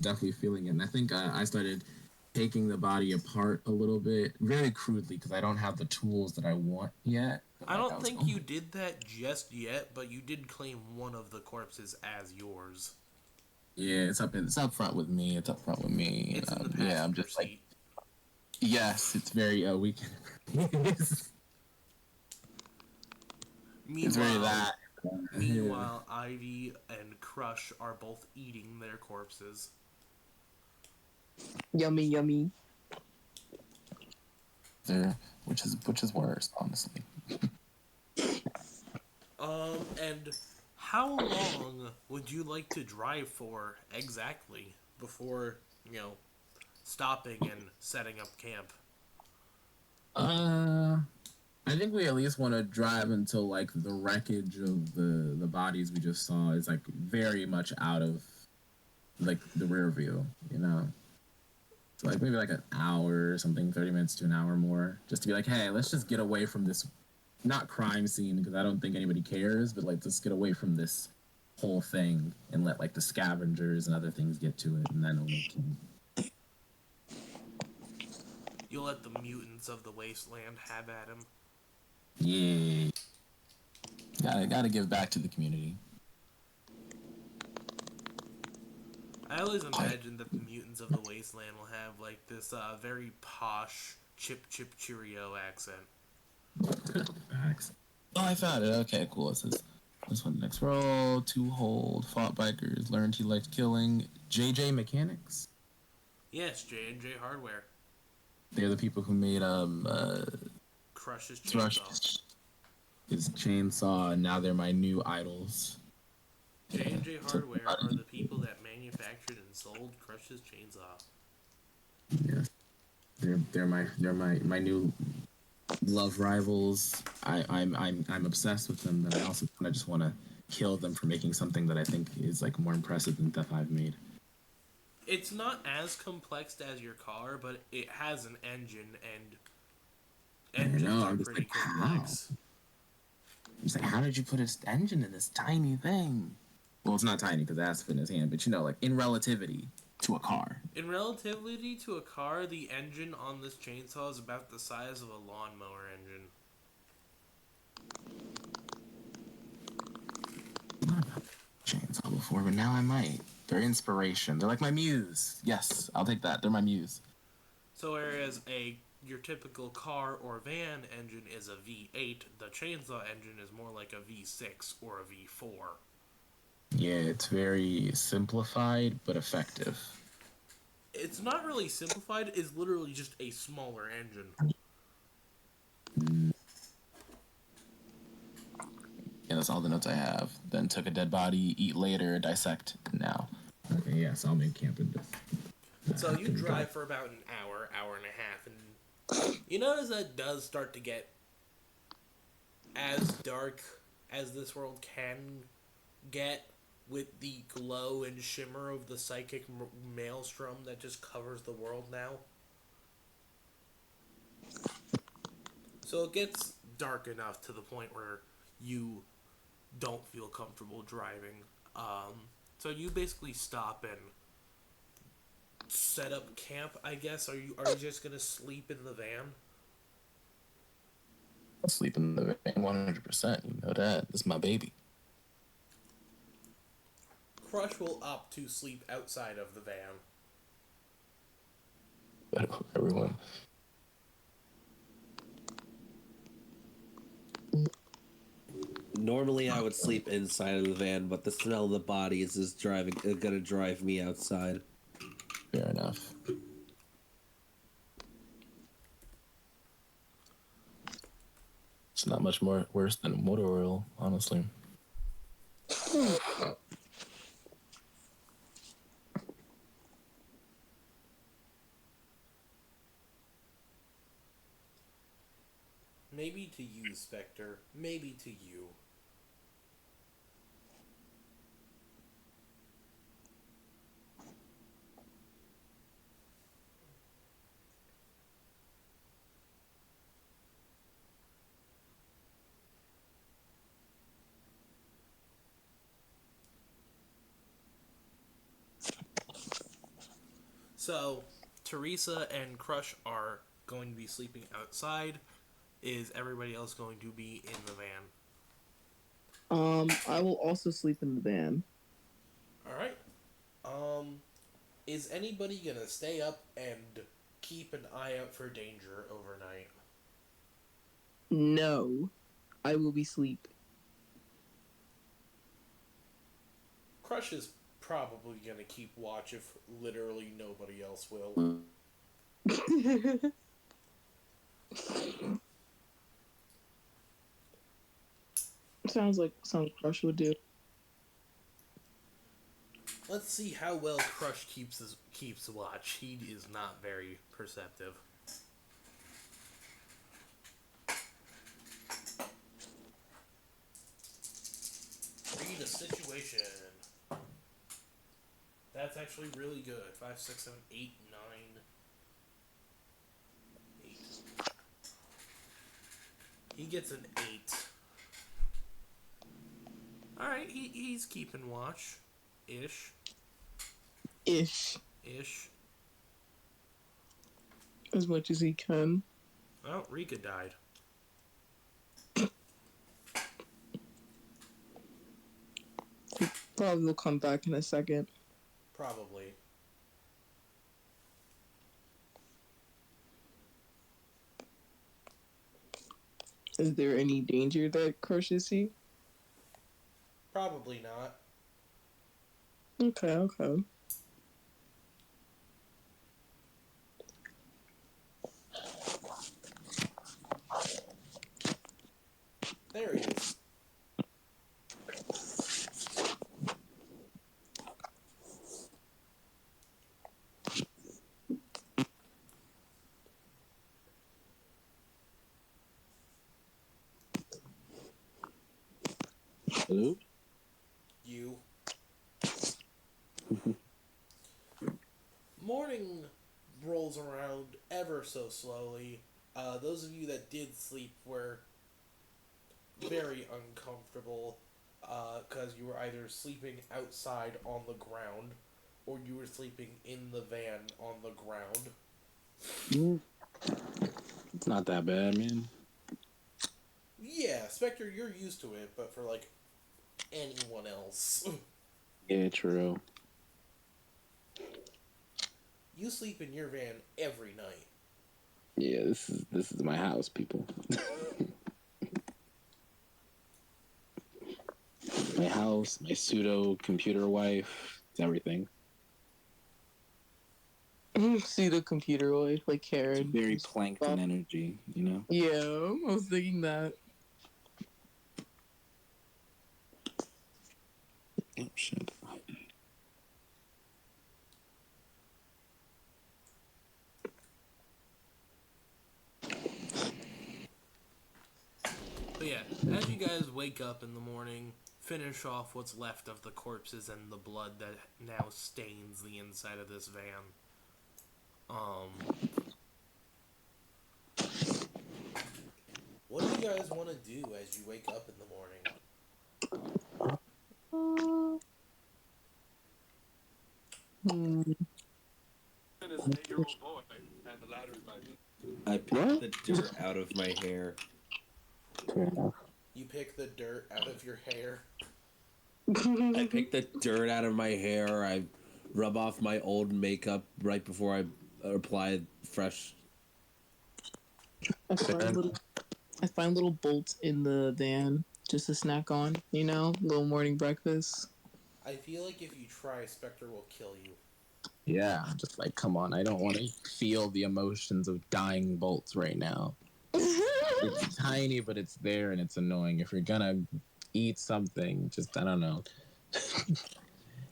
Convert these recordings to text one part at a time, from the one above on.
definitely feeling it. And I think I started taking the body apart a little bit, very crudely, because I don't have the tools that I want yet. But I like I don't was think going, you did that just yet, but you did claim one of the corpses as yours. yeah, it's up front with me. It's up front with me. It's in the Yeah, I'm passenger just like, seat. yes, it's very weekend. It's very Meanwhile, that. Yeah. meanwhile, Ivy and Crush are both eating their corpses. Yummy, yummy. There, which is worse, honestly. And how long would you like to drive for exactly before, you know, stopping and setting up camp? Uh, I think we at least want to drive until like the wreckage of the bodies we just saw is like very much out of like the rear view, you know. So like maybe like an hour or something, 30 minutes to an hour more, just to be like, hey, let's just get away from this, not crime scene because I don't think anybody cares, but like let's get away from this whole thing and let like the scavengers and other things get to it, and then we can. You'll let the mutants of the wasteland have at him. Yeah, gotta give back to the community. I always imagine that the mutants of the wasteland will have like this very posh Chip Chip Cheerio accent. Facts. Oh, I found it. Okay, cool. It says this one next roll. Two hold. Fought bikers. Learned he liked killing. JJ Mechanics. Yes, J&J Hardware. They're the people who made Crushes Thrush Chainsaw. his chainsaw, and now they're my new idols. Yeah. J&J Hardware are the people that manufactured and sold Crush's Chainsaw. Yeah. They're my new love rivals. I'm obsessed with them, but I also kind of just want to kill them for making something that I think is like more impressive than Death I've made. It's not as complex as your car, but it has an engine, and I engines know. are I'm just like, pretty how? complex. I'm just like, how did you put an engine in this tiny thing? Well, it's not tiny because it has to fit in his hand, but you know, like in relativity to a car. In relativity to a car, the engine on this chainsaw is about the size of a lawnmower engine. Chainsaw before, but now I might. They're inspiration. They're like my muse. Yes, I'll take that. They're my muse. So whereas your typical car or van engine is a V8, the chainsaw engine is more like a V6 or a V4. Yeah, it's very simplified but effective. It's not really simplified, it's literally just a smaller engine. Mm, yeah, that's all the notes I have. Then took a dead body, eat later, dissect now. Okay, yes, I'll make camp in this. So you drive for about an hour, hour and a half, and you notice that it does start to get as dark as this world can get with the glow and shimmer of the psychic maelstrom that just covers the world now. So it gets dark enough to the point where you don't feel comfortable driving. So you basically stop and set up camp. I guess are you just gonna sleep in the van? I'll sleep in the van 100%. You know that. This is my baby. Crush will opt to sleep outside of the van. But everyone. Normally, I would sleep inside of the van, but the smell of the bodies is gonna drive me outside. Fair enough. It's not much more worse than motor oil, honestly. Maybe to you, Spector. Maybe to you. So, Teresa and Crush are going to be sleeping outside. Is everybody else going to be in the van? I will also sleep in the van. All right. Is anybody gonna stay up and keep an eye out for danger overnight? No, I will be asleep. Crush is probably gonna keep watch if literally nobody else will. Sounds like something Crush would do. Let's see how well Crush keeps watch. He is not very perceptive. Read a situation. That's actually really good. 5, 6, 7, 8, 9, 8. He gets an 8. Alright, he's keeping watch. Ish. Ish. Ish. As much as he can. Oh, Reeka died. Probably will come back in a second. Probably. Is there any danger that Crush is see? Probably not. Okay. There he is. Hello? You. Morning rolls around ever so slowly. Those of you that did sleep were very uncomfortable because you were either sleeping outside on the ground or you were sleeping in the van on the ground. It's not that bad, man. Yeah, Spector, you're used to it, but for like anyone else. Yeah, true. You sleep in your van every night. Yeah, this is my house, people. My house, my pseudo computer wife, it's everything. See the computer wife, like It's Karen. very plankton energy, you know? Yeah, I was thinking that. Oh shit. But yeah, as you guys wake up in the morning, finish off what's left of the corpses and the blood that now stains the inside of this van. What do you guys want to do as you wake up in the morning? I picked the dirt out of my hair. Fair enough. You pick the dirt out of your hair. I pick the dirt out of my hair. I rub off my old makeup right before I apply fresh. I find little bolts in the van just to snack on, little morning breakfast. I feel like if you try, Spectre will kill you. Yeah, just like, come on. I don't want to feel the emotions of dying bolts right now. It's tiny, but it's there and it's annoying. If you're gonna eat something, just, I don't know.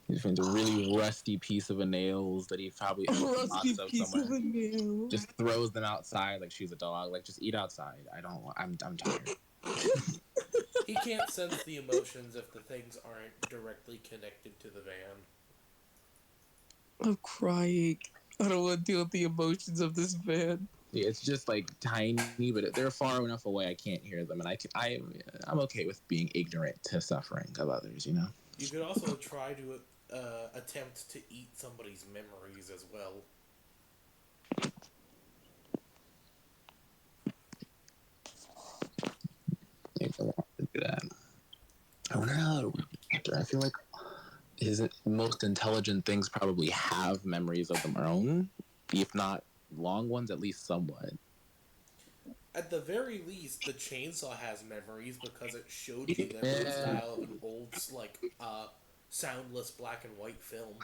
He finds a really rusty piece of a nails that he probably owns lots of somewhere. Just throws them outside like she's a dog. Like, just eat outside. I don't want. I'm tired. He can't sense the emotions if the things aren't directly connected to the van. I'm crying. I don't want to deal with the emotions of this van. Yeah, it's just like tiny, but they're far enough away I can't hear them, and I'm okay with being ignorant to suffering of others. You know. You could also try to attempt to eat somebody's memories as well. I feel like his most intelligent things probably have memories of their own, if not long ones, at least somewhat. At the very least, the chainsaw has memories because it showed you them in the Yeah. style of an old, soundless black and white film.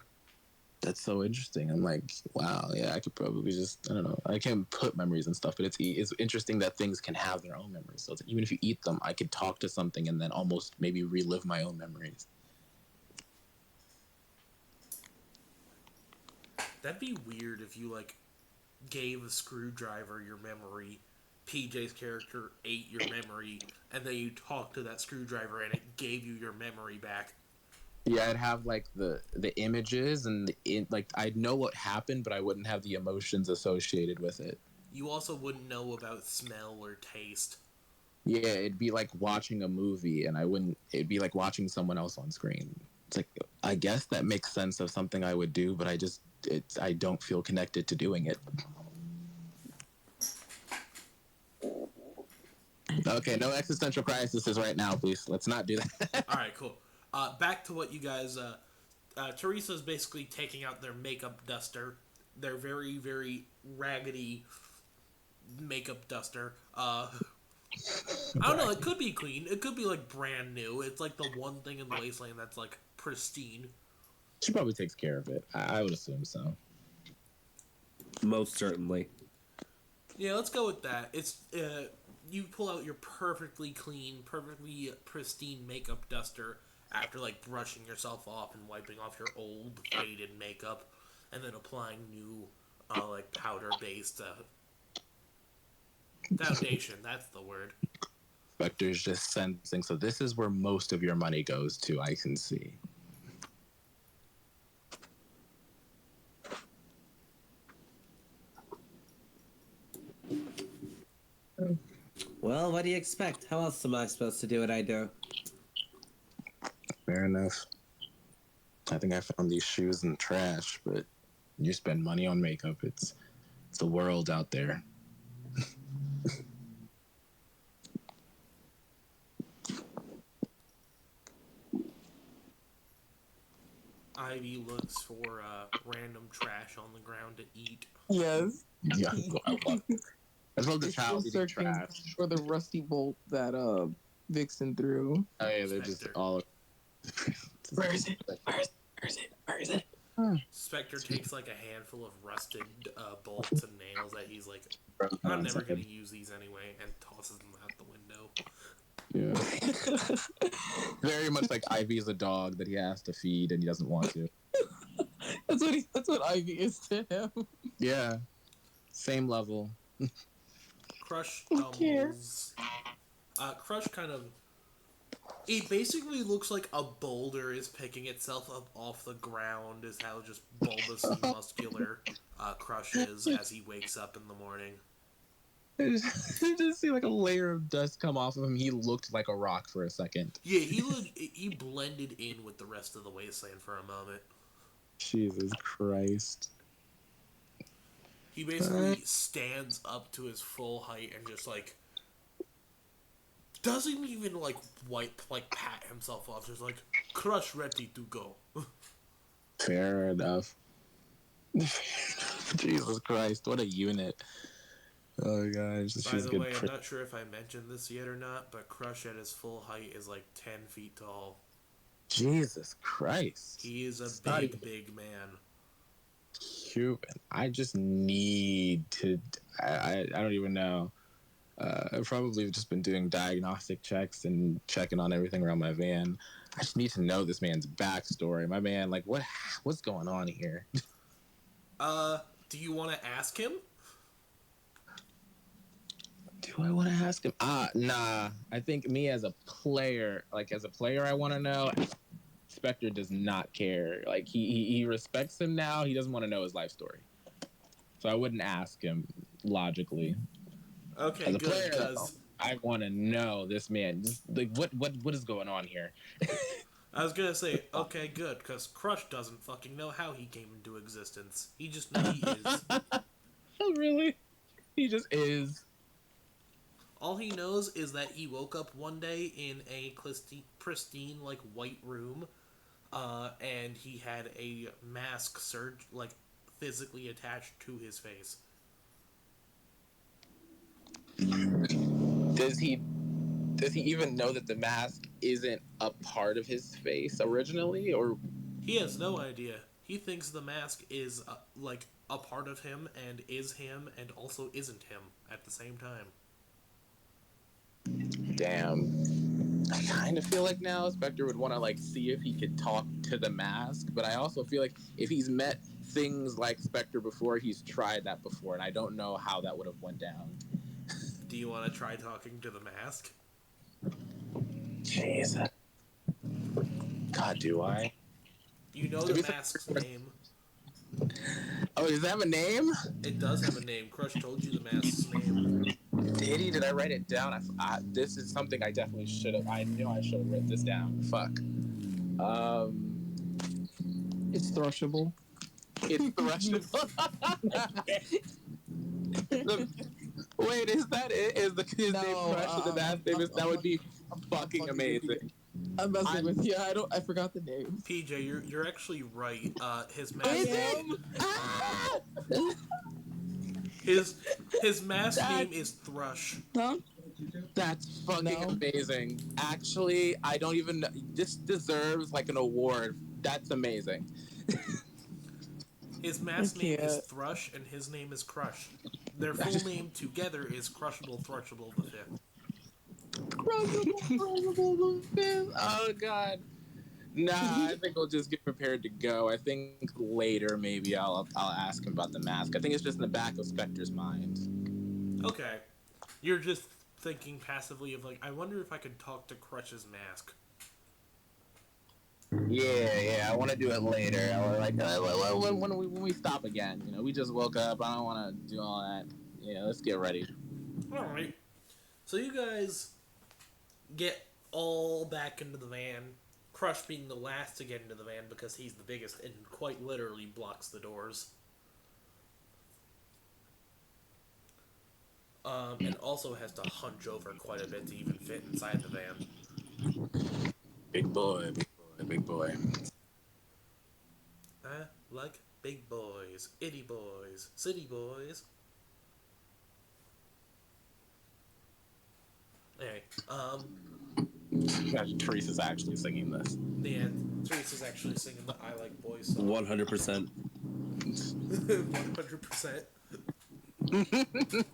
That's so interesting. I'm like, wow, yeah, I could probably just, I don't know, I can't put memories and stuff, but it's interesting that things can have their own memories. So it's, even if you eat them, I could talk to something and then almost maybe relive my own memories. That'd be weird if you, like, gave a screwdriver your memory, PJ's character ate your memory, and then you talked to that screwdriver and it gave you your memory back. Yeah, I'd have like the images and like I'd know what happened, but I wouldn't have the emotions associated with it. You also wouldn't know about smell or taste. Yeah, it'd be like watching a movie, and I wouldn't. It'd be like watching someone else on screen. It's like I guess that makes sense of something I would do, but I don't feel connected to doing it. Okay, no existential crises right now, please. Let's not do that. All right, cool. Back to what you guys. Teresa's basically taking out their makeup duster, their very, very raggedy makeup duster. I don't know. It could be clean. It could be like brand new. It's like the one thing in the wasteland that's like pristine. She probably takes care of it. I would assume so. Most certainly. Yeah, let's go with that. It's you pull out your perfectly clean, perfectly pristine makeup duster after like brushing yourself off and wiping off your old faded makeup, and then applying new like powder based foundation. That's the word. Spector's just sensing. So this is where most of your money goes to. I can see. Well, what do you expect? How else am I supposed to do what I do? Fair enough. I think I found these shoes in the trash, but you spend money on makeup. It's the world out there. Ivy looks for random trash on the ground to eat. Yes. Yeah, I love the They're child still eating searching trash. for the rusty bolt that Vixen threw. Oh yeah, they're just Spectre. all. Where is it? Where is it? Spectre takes like a handful of rusted bolts and nails that he's like, I'm never going to use these anyway, and tosses them out the window. Yeah. Very much like Ivy's a dog that he has to feed and he doesn't want to. That's what Ivy is to him. Yeah. Same level. Crush Who cares? Crush kind of. It basically looks like a boulder is picking itself up off the ground, is how just bulbous and muscular Crush is as he wakes up in the morning. You just see like a layer of dust come off of him. He looked like a rock for a second. Yeah, he blended in with the rest of the wasteland for a moment. Jesus Christ. He basically stands up to his full height and just like doesn't even like pat himself off. Just like Crush ready to go. Fair enough. Jesus Christ, what a unit. Oh gosh, By the way, I'm not sure if I mentioned this yet or not, but Crush at his full height is like 10 feet tall. Jesus Christ. He is a big man. Human. I just need to. I don't even know. I've probably just been doing diagnostic checks and checking on everything around my van. I just need to know this man's backstory. My man, like, what's going on here? Do you want to ask him? Do I want to ask him? Nah. I think me as a player, I want to know. Spector does not care. Like, he respects him now. He doesn't want to know his life story. So I wouldn't ask him logically. Okay, As a good. player, Because I want to know this man. Just, like, what is going on here? I was gonna say, okay, good. Because Crush doesn't fucking know how he came into existence. He just knows he is. Oh, really? He just is. All he knows is that he woke up one day in a pristine, like, white room and he had a mask physically attached to his face. Does he even know that the mask isn't a part of his face originally, or He has no idea. He thinks the mask is a part of him and is him and also isn't him at the same time. damn? I kind of feel like now Spectre would want to like see if he could talk to the mask, but I also feel like if he's met things like Spectre before, he's tried that before, and I don't know how that would have went down. Do you want to try talking to the mask? Jeez. God, do I? You know the mask's name. Oh, does it have a name? It does have a name. Crush told you the mask's name. Did he? Did I write it down? This is something I definitely should have. I knew I should have written this down. Fuck. It's thrushable. It's thrushable. Wait, is that it? Is his name Crush in the mask name? That would be fucking amazing. I'm messing with you. I forgot the name. PJ, you're actually right. His mask name. His mask name is Thrush. Huh? That's fucking amazing. Actually, I don't even know. This deserves like an award. That's amazing. His mask name is Thrush, and his name is Crush. Their full name together is Crushable Thrushable the Fifth. Crushable the Fifth. Oh god. Nah, I think we'll just get prepared to go. I think later maybe I'll ask him about the mask. I think it's just in the back of Spectre's mind. Okay. You're just thinking passively of like, I wonder if I could talk to Crush's mask. Yeah, I want to do it later. I was like, when we stop again, you know, we just woke up. I don't want to do all that. Yeah, let's get ready. All right. So you guys get all back into the van. Crush being the last to get into the van because he's the biggest and quite literally blocks the doors. And also has to hunch over quite a bit to even fit inside the van. Big boy. I like big boys, itty boys, city boys. Anyway, Teresa's actually singing this. yeah, Teresa's actually singing the I Like Boys song. 100%. 100%.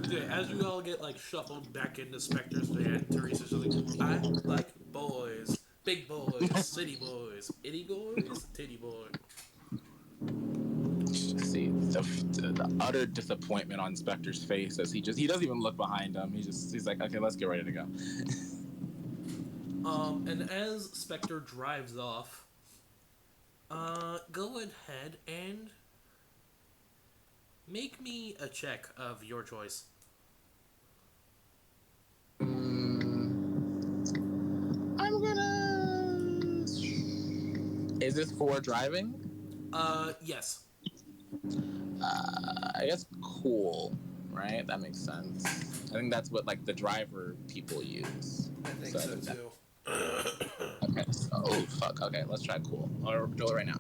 Yeah, as you all get like shuffled back into Spectre's van, Teresa's like, I like boys, big boys, city boys, itty boys, titty boy. See the utter disappointment on Spectre's face as he doesn't even look behind him. He's like, okay, let's get ready to go. And as Spectre drives off, go ahead and make me a check of your choice. I'm gonna. Is this for driving? Yes. I guess cool, right? That makes sense. I think that's what like the driver people use. I think so too. Okay. Oh fuck. Okay, let's try cool. I'll do it right now.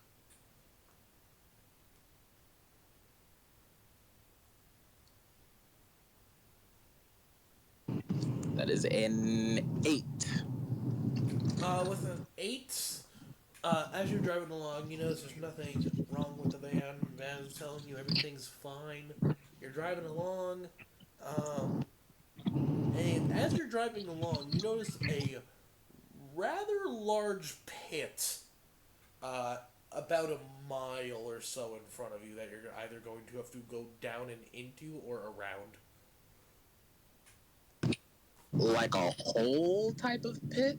That is an 8. With an 8, as you're driving along, you notice there's nothing wrong with the van. The van's telling you everything's fine. You're driving along, and as you're driving along, you notice a rather large pit, about a mile or so in front of you that you're either going to have to go down and into or around. Like a hole type of pit?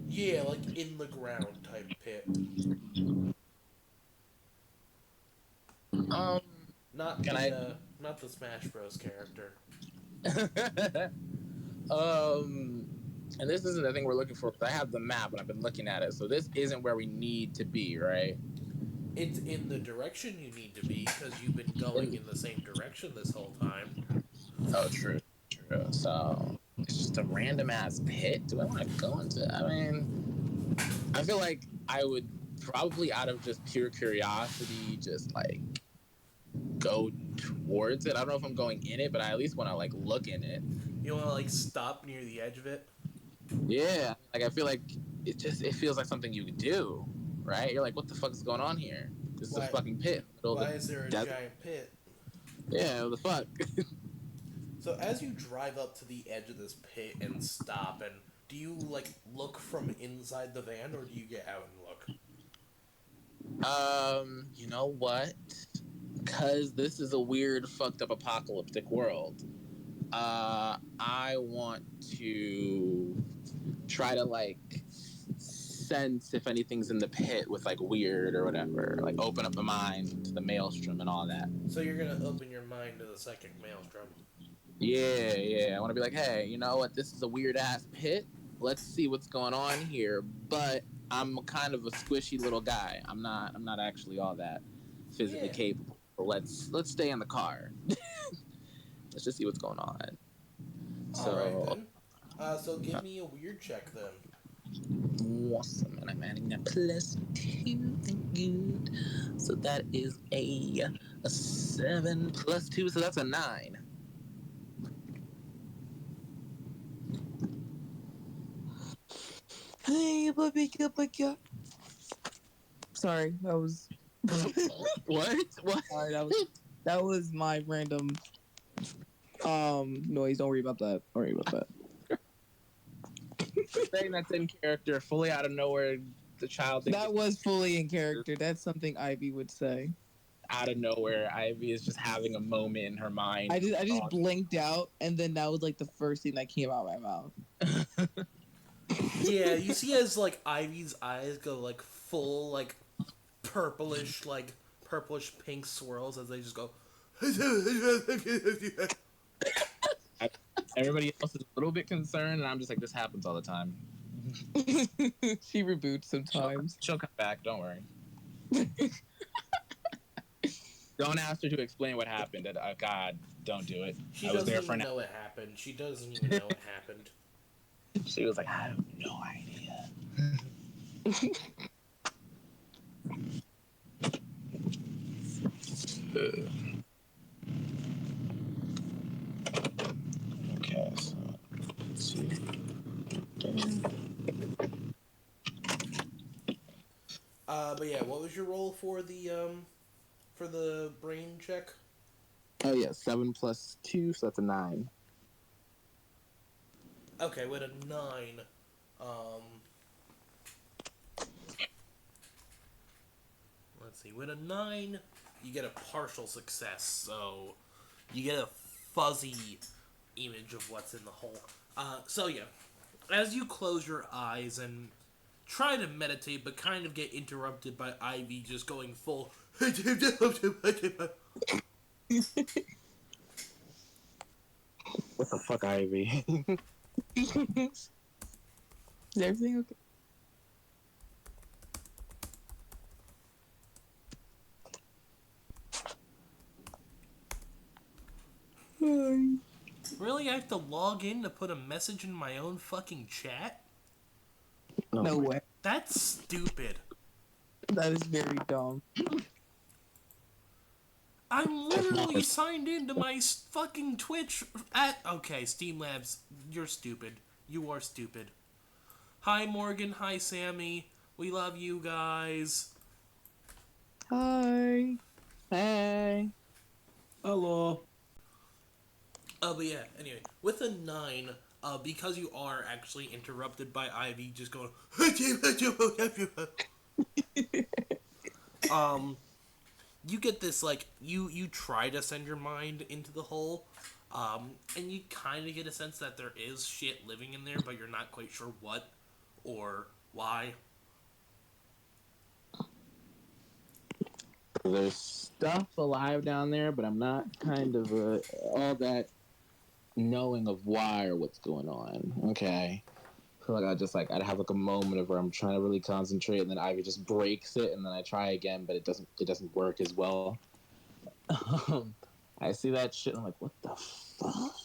Yeah, like in the ground type pit. Not the Smash Bros character. And this isn't the thing we're looking for because I have the map and I've been looking at it. So this isn't where we need to be, right? It's in the direction you need to be because you've been going in the same direction this whole time. Oh, true. So it's just a random ass pit. Do I want to go into? I mean, I feel like I would probably, out of just pure curiosity, just like go towards it. I don't know if I'm going in it, but I at least want to like look in it. You want to like stop near the edge of it? Yeah, like I feel like it feels like something you could do, right? You're like, what the fuck is going on here? This is a Why- fucking pit in the middle Why of the is there a desert. giant pit? Yeah, what the fuck? So as you drive up to the edge of this pit and stop, and do you like look from inside the van, or do you get out and look? You know what? Because this is a weird, fucked up apocalyptic world. I want to try to like sense if anything's in the pit with like weird or whatever. Like open up the mind to the maelstrom and all that. So you're gonna open your mind to the psychic maelstrom. Yeah. I want to be like, hey, you know what? This is a weird ass pit. Let's see what's going on here. But I'm kind of a squishy little guy. I'm not actually all that physically Yeah. capable. Let's stay in the car. Let's just see what's going on. So Alright then. So give me a weird check then. awesome, and I'm adding that +2. Thank you. So that is a 7 + 2, so that's a 9. Hey, baby, my God. Sorry, that was. What? Sorry, that was my random noise. Don't worry about that. Saying that's in character, fully out of nowhere. The child thinks That was fully in character. That's something Ivy would say. out of nowhere. Ivy is just having a moment in her mind. I just blinked out, and then that was like the first thing that came out of my mouth. Yeah, you see as like Ivy's eyes go like full like purplish pink swirls as they just go. Everybody else is a little bit concerned, and I'm just like, this happens all the time. She reboots sometimes. She'll come back. Don't worry. Don't ask her to explain what happened. God, don't do it. She I was doesn't there even for know it happened. She doesn't even know it happened. She was like, I have no idea. Okay, so let's see. But yeah, what was your roll for the brain check? Oh yeah, 7 + 2, so that's a 9. Okay, with a 9, let's see, with a 9, you get a partial success, so you get a fuzzy image of what's in the hole. So yeah, as you close your eyes and try to meditate, but kind of get interrupted by Ivy just going full. What the fuck, Ivy? Is everything okay? Really, I have to log in to put a message in my own fucking chat? No way. That's stupid. That is very dumb. I'm literally signed into my fucking Twitch at... Okay, Steam Labs, you're stupid. You are stupid. Hi, Morgan. Hi, Sammy. We love you guys. Hi. Hey. Hello. But yeah, anyway, with a 9, because you are actually interrupted by Ivy just going... you get this, like, you try to send your mind into the hole, and you kind of get a sense that there is shit living in there, but you're not quite sure what or why. There's stuff alive down there, but I'm not kind of all that knowing of why or what's going on. Okay. I feel like I'd have like a moment of where I'm trying to really concentrate, and then Ivy just breaks it, and then I try again, but it doesn't work as well. I see that shit, and I'm like, what the fuck?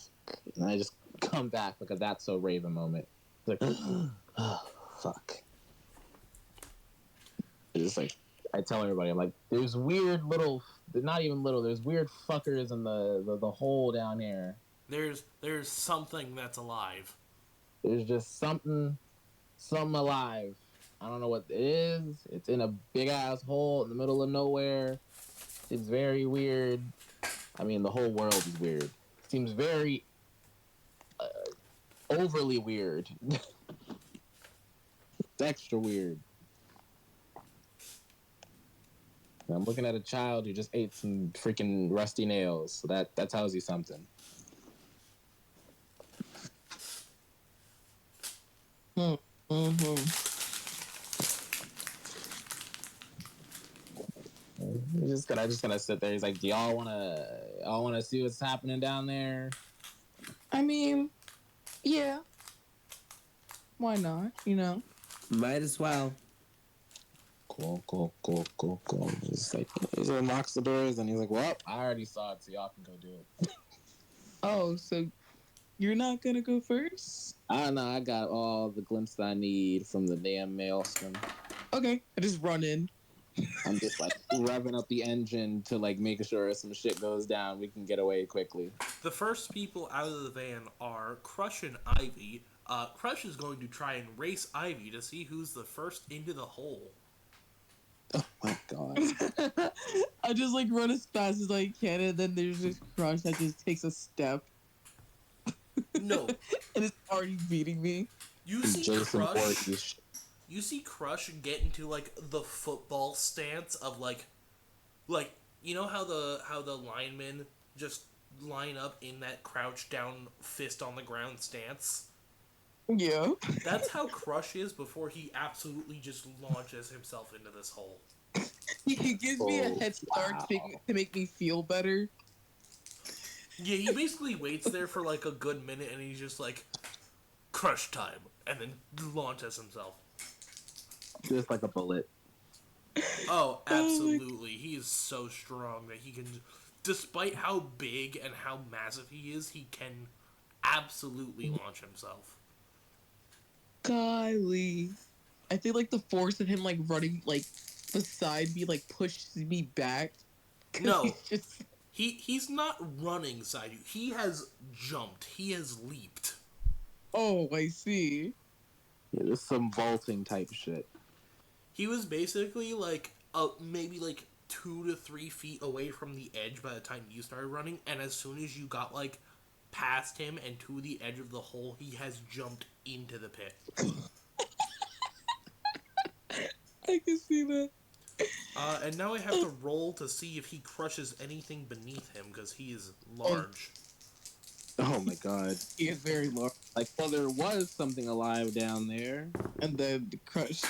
And I just come back like a That's So Raven moment. It's like, oh, fuck. just like I tell everybody, I'm like, there's weird little, not even little, there's weird fuckers in the hole down here. There's something that's alive. There's just something alive. I don't know what it is. It's in a big ass hole in the middle of nowhere. It's very weird. I mean, the whole world is weird. Seems very overly weird. It's extra weird. I'm looking at a child who just ate some freaking rusty nails. So that tells you something. Mm-hmm. He's just gonna sit there. He's like, "Do y'all wanna see what's happening down there?" I mean, yeah. Why not? You know. Might as well. Cool. He's like, he unlocks the doors and he's like, "Well, I already saw it, so y'all can go do it." Oh, so you're not gonna go first? I don't know. I got all the glimpse I need from the damn maelstrom. Okay, I just run in. I'm just like revving up the engine to like make sure if some shit goes down, we can get away quickly. The first people out of the van are Crush and Ivy. Crush is going to try and race Ivy to see who's the first into the hole. Oh my god. I just like run as fast as I can, and then there's this Crush that just takes a step. No. And it's already beating me. You see Jason Crush. Voorhees. You see Crush get into like the football stance of like you know how the linemen just line up in that crouch down fist on the ground stance. Yeah. That's how Crush is before he absolutely just launches himself into this hole. He gives me a head start to make me feel better. Yeah, he basically waits there for like a good minute and he's just like, Crush time, and then launches himself. Just like a bullet. Oh, absolutely. He is so strong that he can, despite how big and how massive he is, he can absolutely launch himself. Golly. I think like the force of him like running like beside me like pushes me back. No. He's not running side you. He has jumped. He has leaped. Oh, I see. Yeah, there's some vaulting type shit. He was basically like maybe like 2 to 3 feet away from the edge by the time you started running, and as soon as you got like past him and to the edge of the hole, he has jumped into the pit. I can see that. And now I have to roll to see if he crushes anything beneath him because he is large. Oh my god. He is very large. Like, well, there was something alive down there. And then the Crush.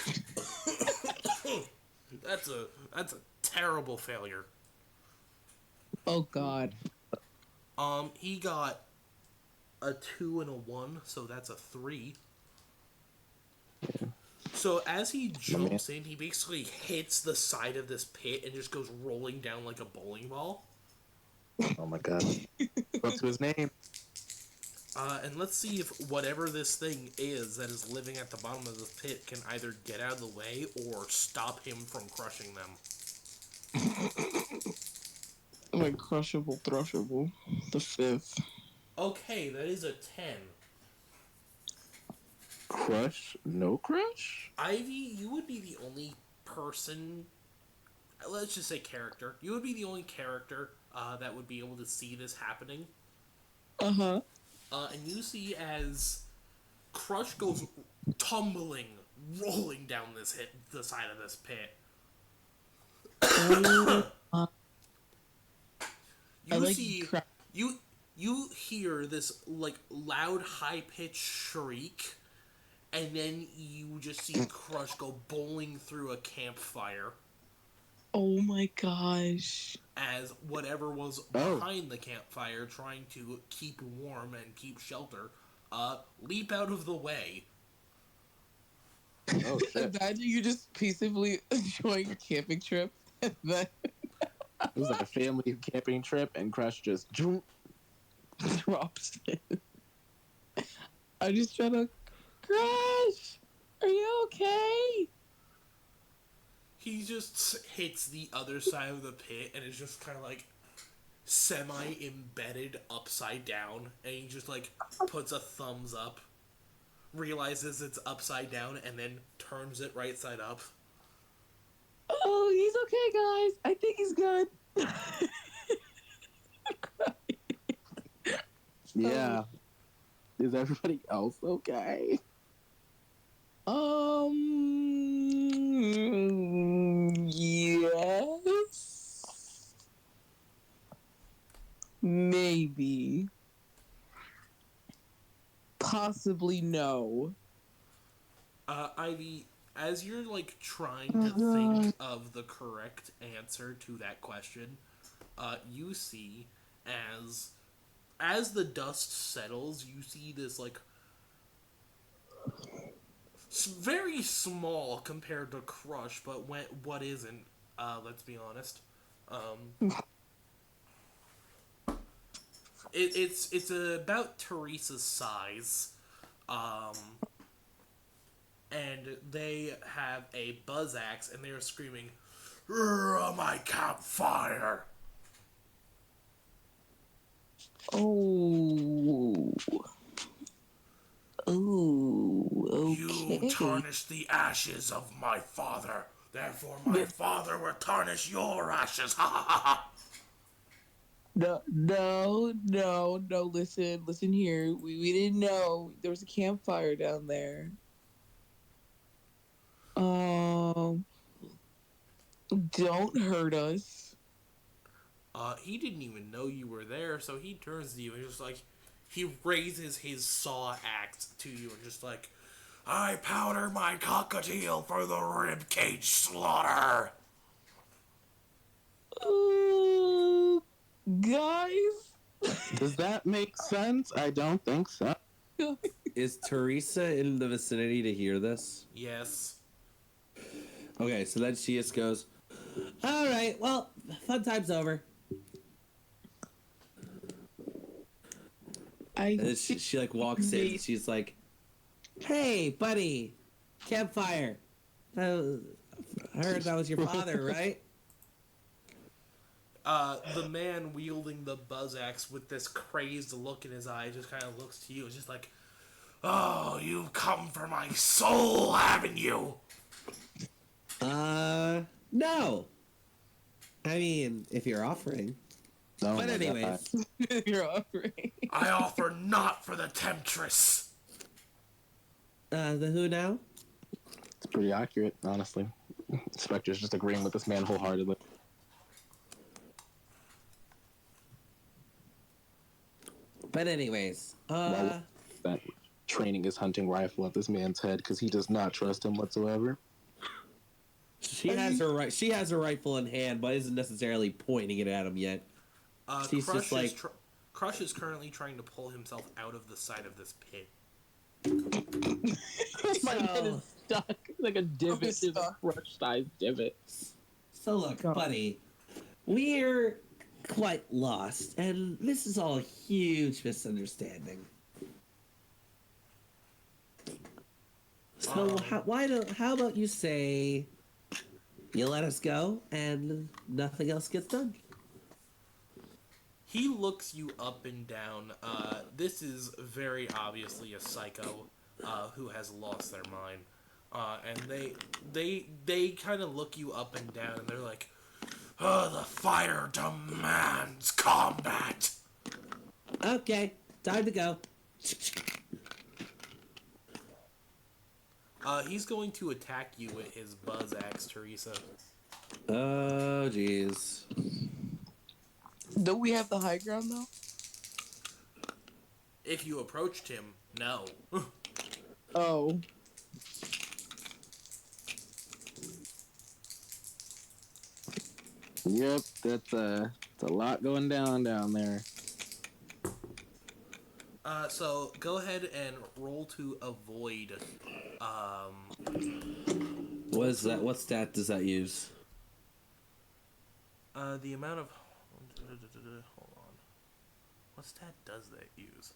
That's a terrible failure. Oh god. He got a 2 and a 1, so that's a 3. Yeah. So as he jumps in, he basically hits the side of this pit and just goes rolling down like a bowling ball. Oh my god. What's his name? And let's see if whatever this thing is that is living at the bottom of the pit can either get out of the way or stop him from crushing them. Like crushable, thrushable. The 5th. Okay, that is a 10. Crush? No crush? Ivy, you would be the only person, let's just say character, you would be the only character that would be able to see this happening. Uh-huh. And you see as Crush goes tumbling, rolling down the side of this pit. You hear this like loud, high-pitched shriek, and then you just see Crush go bowling through a campfire. Oh my gosh. As whatever was behind the campfire, trying to keep warm and keep shelter, leap out of the way. Oh shit. Imagine you just peacefully enjoying a camping trip, and then It was like a family camping trip, and Crush just drops in. I just try to, Crush, are you okay? he just hits the other side of the pit and is just kind of like semi-embedded upside down, and he just like puts a thumbs up, realizes it's upside down, and then turns it right side up. Oh, he's okay, guys. I think he's good. Yeah. Is everybody else okay? Yes. Maybe. Possibly no. Ivy, as you're like trying to think of the correct answer to that question, you see as the dust settles, you see this like very small compared to Crush, but what isn't? Let's be honest. It's about Teresa's size, and they have a buzz axe, and they are screaming, "My campfire!" Oh. Oh, okay. You tarnished the ashes of my father, therefore my father will tarnish your ashes. Ha ha ha ha! No. Listen here. We didn't know there was a campfire down there. Don't hurt us. He didn't even know you were there, so he turns to you and just like, he raises his saw axe to you and just like, I powder my cockatiel for the ribcage slaughter. Guys. Does that make sense? I don't think so. Is Teresa in the vicinity to hear this? Yes. Okay, so then she just goes, all right, well, fun time's over. And then she like walks in. She's like, hey, buddy, campfire. I heard that was your father, right? The man wielding the buzz axe with this crazed look in his eye just kind of looks to you. It's just like, oh, you've come for my soul, haven't you? No. I mean, if you're offering. Oh But my anyways. You're offering. I offer not for the temptress. The who now? It's pretty accurate, honestly. Spector's just agreeing with this man wholeheartedly. But anyways, While that training his hunting rifle at this man's head because he does not trust him whatsoever. She has her rifle in hand, but isn't necessarily pointing it at him yet. She's Crush just like, Crush is currently trying to pull himself out of the side of this pit. My head is stuck like a divot, a crush-sized divot. So look, buddy, we're quite lost, and this is all a huge misunderstanding. So how about you say you let us go and nothing else gets done? He looks you up and down. This is very obviously a psycho who has lost their mind. And they kind of look you up and down, and they're like, the fire demands combat. Okay, time to go. He's going to attack you with his buzz axe, Teresa. Oh, jeez. Don't we have the high ground, though? If you approached him, no. Oh. Yep, that's a lot going down there. So go ahead and roll to avoid. What is that? What stat does that use? The amount of. Hold on. What stat does that use?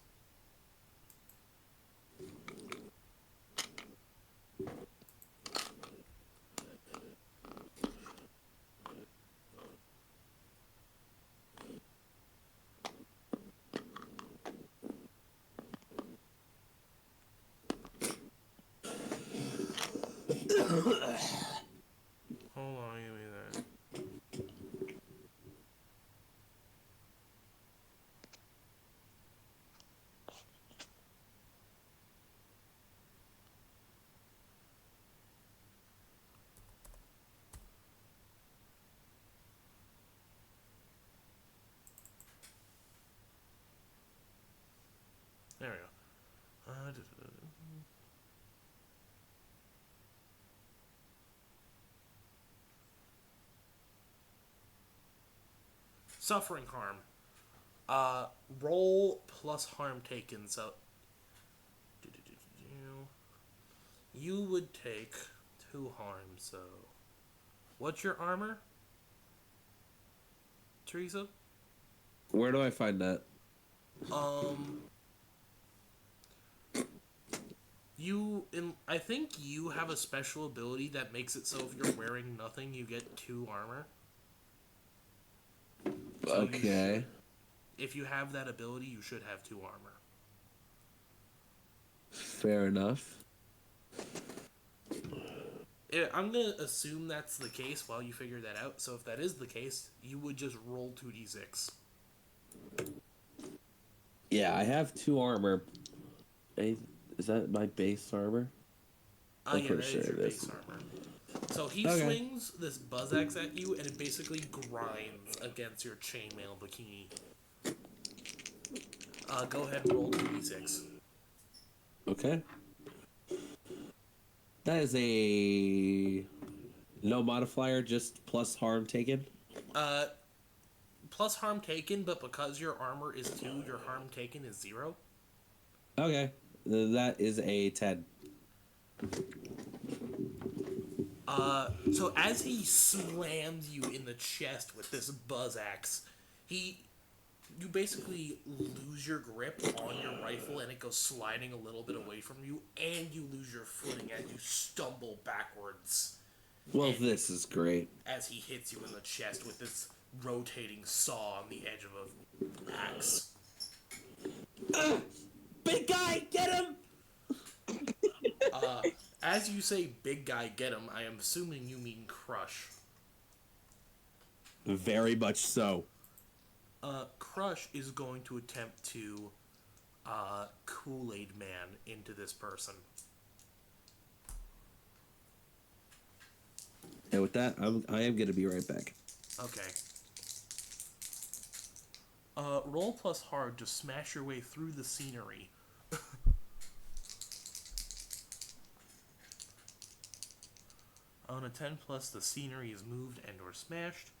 Suffering harm. Roll plus harm taken. So you would take 2 harm. So what's your armor, Teresa? Where do I find that? Um, I think you have a special ability that makes it so if you're wearing nothing, you get 2 armor. So Okay. If you have that ability, you should have 2 armor. Fair enough. I'm gonna assume that's the case while you figure that out. So if that is the case, you would just roll 2d6. Yeah, I have 2 armor. Is that my base armor? Oh yeah, that pretty sure is your it is. base armor. So he Okay. swings this buzz axe at you, and it basically grinds against your chainmail bikini. Go ahead and roll 2d6. Okay. That is a no modifier, just plus harm taken. Plus harm taken, but because your armor is 2, your harm taken is 0. Okay. That is a 10. So as he slams you in the chest with this buzz axe, you basically lose your grip on your rifle and it goes sliding a little bit away from you, and you lose your footing as you stumble backwards. Well, this is great. As he hits you in the chest with this rotating saw on the edge of an axe. Big guy, get him! As you say, big guy, get him, I am assuming you mean Crush. Very much so. Crush is going to attempt to Kool-Aid Man into this person. And with that, I am going to be right back. Okay. Roll plus hard to smash your way through the scenery. On a 10 plus, the scenery is moved and or smashed.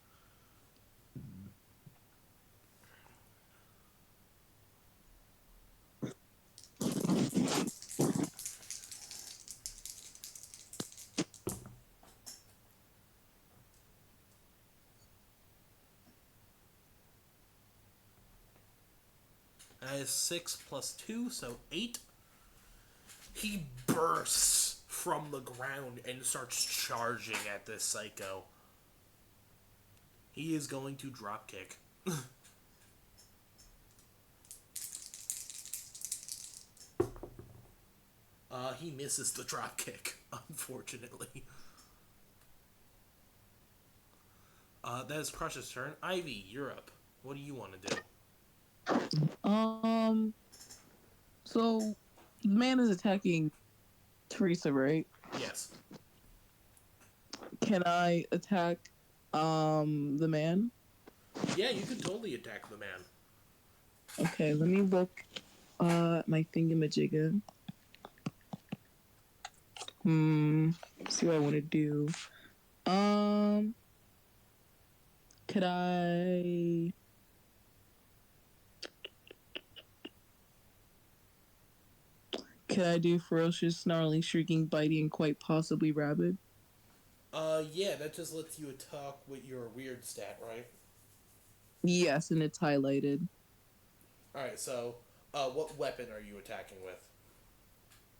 That is 6 plus 2, so 8. He bursts from the ground and starts charging at this psycho. He is going to dropkick. He misses the dropkick, unfortunately. That is Crush's turn. Ivy, you're up. What do you want to do? So the man is attacking Teresa, right? Yes. Can I attack the man? Yeah, you can totally attack the man. Okay, let me look my thingamajigga. See what I want to do. Could I do ferocious, snarling, shrieking, biting, and quite possibly rabid? Yeah, that just lets you attack with your weird stat, right? Yes, and it's highlighted. Alright, so, what weapon are you attacking with?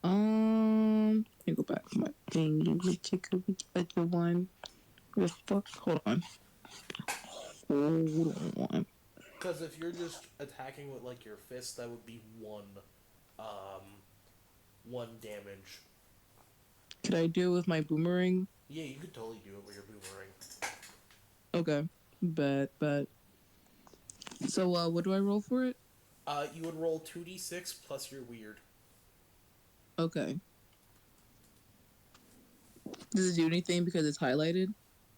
Let me go back to my thing. Let me check the one. Where the fuck? Hold on. Because if you're just attacking with, like, your fist, that would be one damage. Could I do it with my boomerang? Yeah, you could totally do it with your boomerang. Okay. Bet. So, what do I roll for it? You would roll 2d6 plus your weird. Okay. Does it do anything because it's highlighted?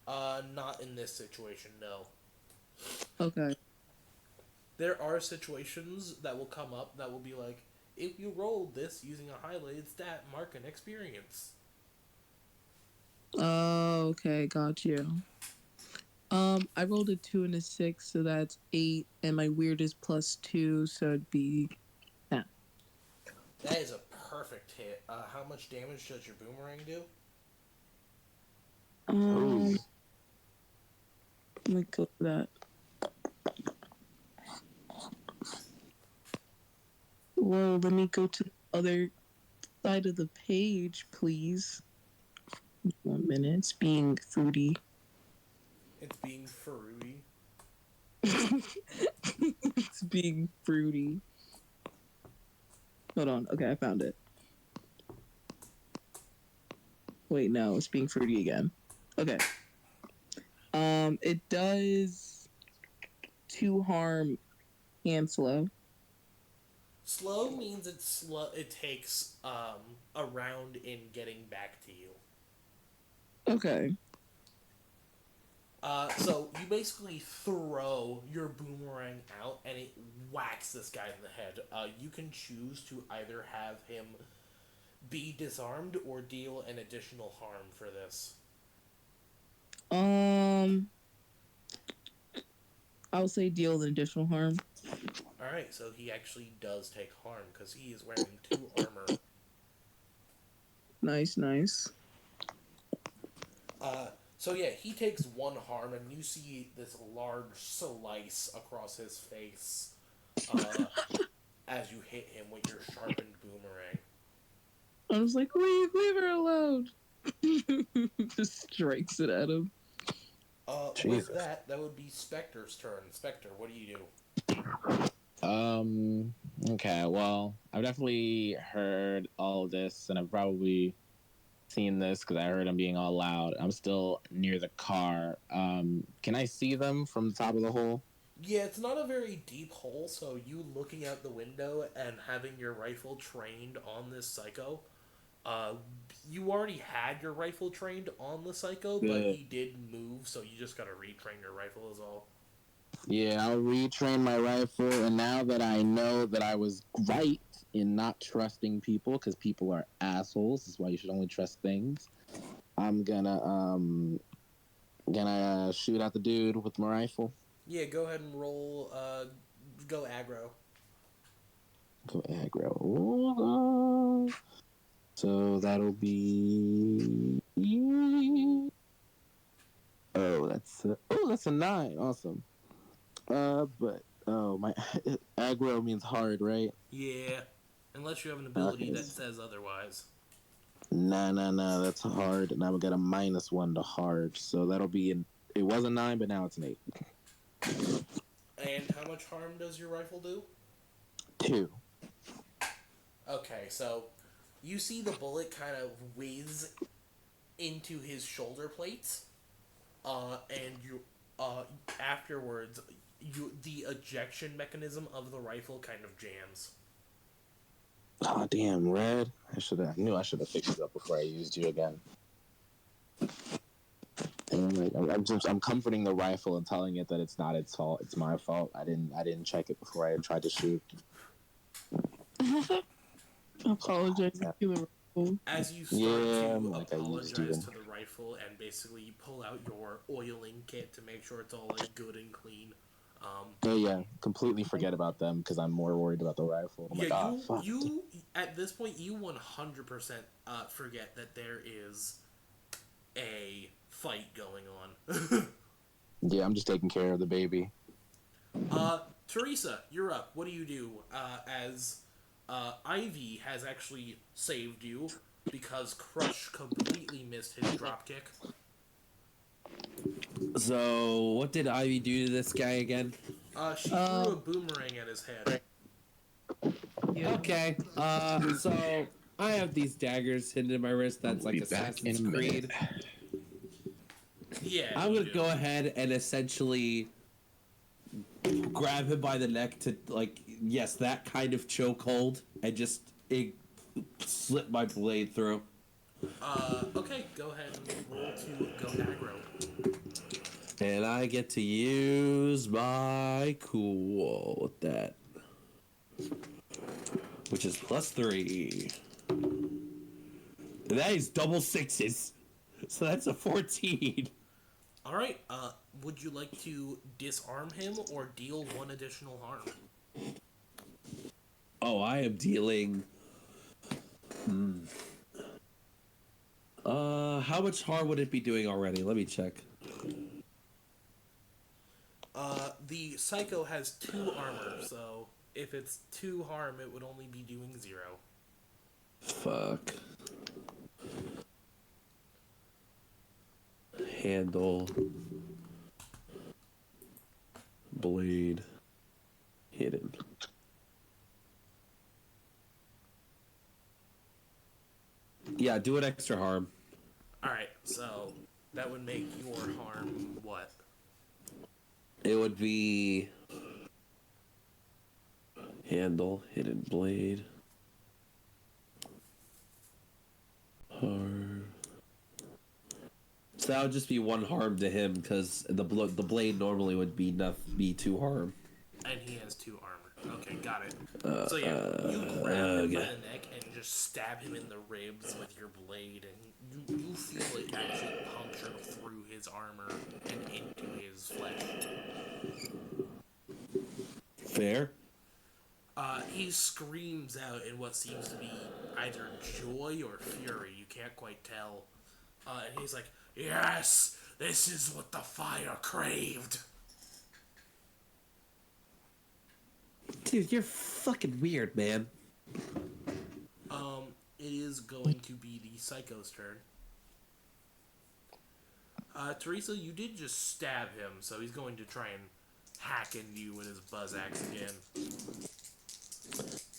Not in this situation, no. Okay. There are situations that will come up that will be like, if you roll this using a highlighted stat, mark an experience. Oh, okay, got you. I rolled a 2 and a 6, so that's 8, and my weird is +2, so it'd be 10. That is a perfect hit. How much damage does your boomerang do? Ooh. Let me go to that. Whoa, let me go to the other side of the page, please. 1 minute. It's being fruity. It's being fruity. It's being fruity. Hold on. Okay, I found it. Wait, no, it's being fruity again. Okay. It does 2 harm and slow. Slow means it's slow. It takes a round in getting back to you. Okay. So you basically throw your boomerang out and it whacks this guy in the head. You can choose to either have him be disarmed or deal an additional harm for this. I'll say deal an additional harm. Alright, so he actually does take harm because he is wearing 2 armor. Nice, nice. So yeah, he takes 1 harm, and you see this large slice across his face as you hit him with your sharpened boomerang. I was like, leave her alone. Just strikes it at him. With that would be Spector's turn. Spector, what do you do? Okay, well, I've definitely heard all of this, and I've probably seen this because I heard them being all loud. I'm still near the car. Can I see them from the top of the hole? Yeah, it's not a very deep hole, so you looking out the window and having your rifle trained on this psycho, you already had your rifle trained on the psycho, but he did move, so you just gotta retrain your rifle is all. Yeah, I'll retrain my rifle, and now that I know that I was right in not trusting people, because people are assholes, that's why you should only trust things, I'm gonna shoot at the dude with my rifle. Yeah, go ahead and roll, go aggro. Go aggro. So that'll be... that's a 9. Awesome. But my aggro means hard, right? Yeah, unless you have an ability that says otherwise. Nah. That's hard, and I'm gonna -1 to hard. So that'll be it was a 9, but now it's an 8. And how much harm does your rifle do? 2. Okay, so you see the bullet kind of whiz into his shoulder plates, and afterwards, the ejection mechanism of the rifle kind of jams. Oh damn, Red! I knew I should have fixed it up before I used you again. And I'm comforting the rifle and telling it that it's not its fault. It's my fault. I didn't check it before I tried to shoot. Apologize to the rifle. As you start to apologize to the rifle and basically pull out your oiling kit to make sure it's all like good and clean. Completely forget about them because I'm more worried about the rifle. You at this point you 100% forget that there is a fight going on. Yeah, I'm just taking care of the baby. Teresa, you're up. What do you do? As Ivy has actually saved you because Crush completely missed his dropkick. So, what did Ivy do to this guy again? She threw a boomerang at his head. Yeah. Okay, so I have these daggers hidden in my wrist. That's like Assassin's Creed. Yeah, I'm gonna go ahead and essentially grab him by the neck to, like, yes, that kind of chokehold, and just slip my blade through. Okay, go ahead and roll to go aggro. And I get to use my cool with that. which is +3. That is double sixes. So that's a 14. Alright, would you like to disarm him or deal 1 additional harm? Oh, I am dealing. How much harm would it be doing already? Let me check. The Psycho has 2 armor, so if it's 2 harm, it would only be doing 0. Fuck. Handle. Blade. Hidden. Yeah, do an extra harm. Alright, so that would make your harm what? It would be handle, hidden blade, harm. So that would just be 1 harm to him because the blade normally would be 2 harm. And he has 2 armor. Okay, got it. So yeah, you grab him by the neck and just stab him in the ribs with your blade, and you feel it actually puncture through his armor and into his flesh. Fair. He screams out in what seems to be either joy or fury. You can't quite tell. And he's like, "Yes, this is what the fire craved." Dude, you're fucking weird, man. It is going to be the Psycho's turn. Teresa, you did just stab him, so he's going to try and hack into you with his buzz axe again.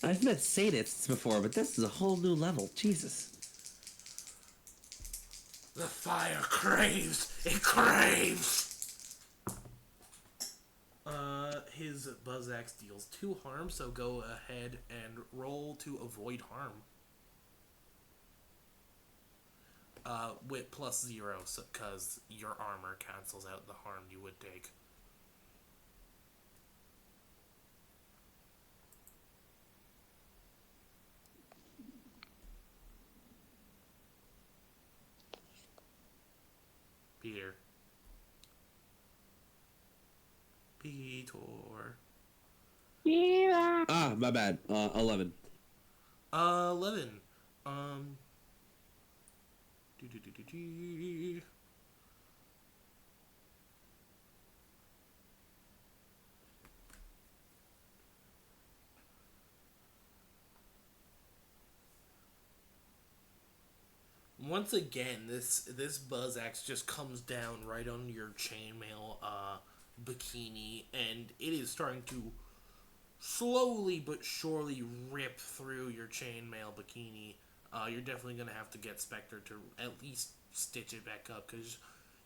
I've met sadists before, but this is a whole new level. Jesus. The fire craves! It craves! His buzz axe deals 2 harm, so go ahead and roll to avoid harm. With +0, because your armor cancels out the harm you would take. Peter. Ah, my bad. 11. 11. Once again, this buzz axe just comes down right on your chainmail bikini, and it is starting to slowly but surely rip through your chainmail bikini. You're definitely gonna have to get Spector to at least stitch it back up, because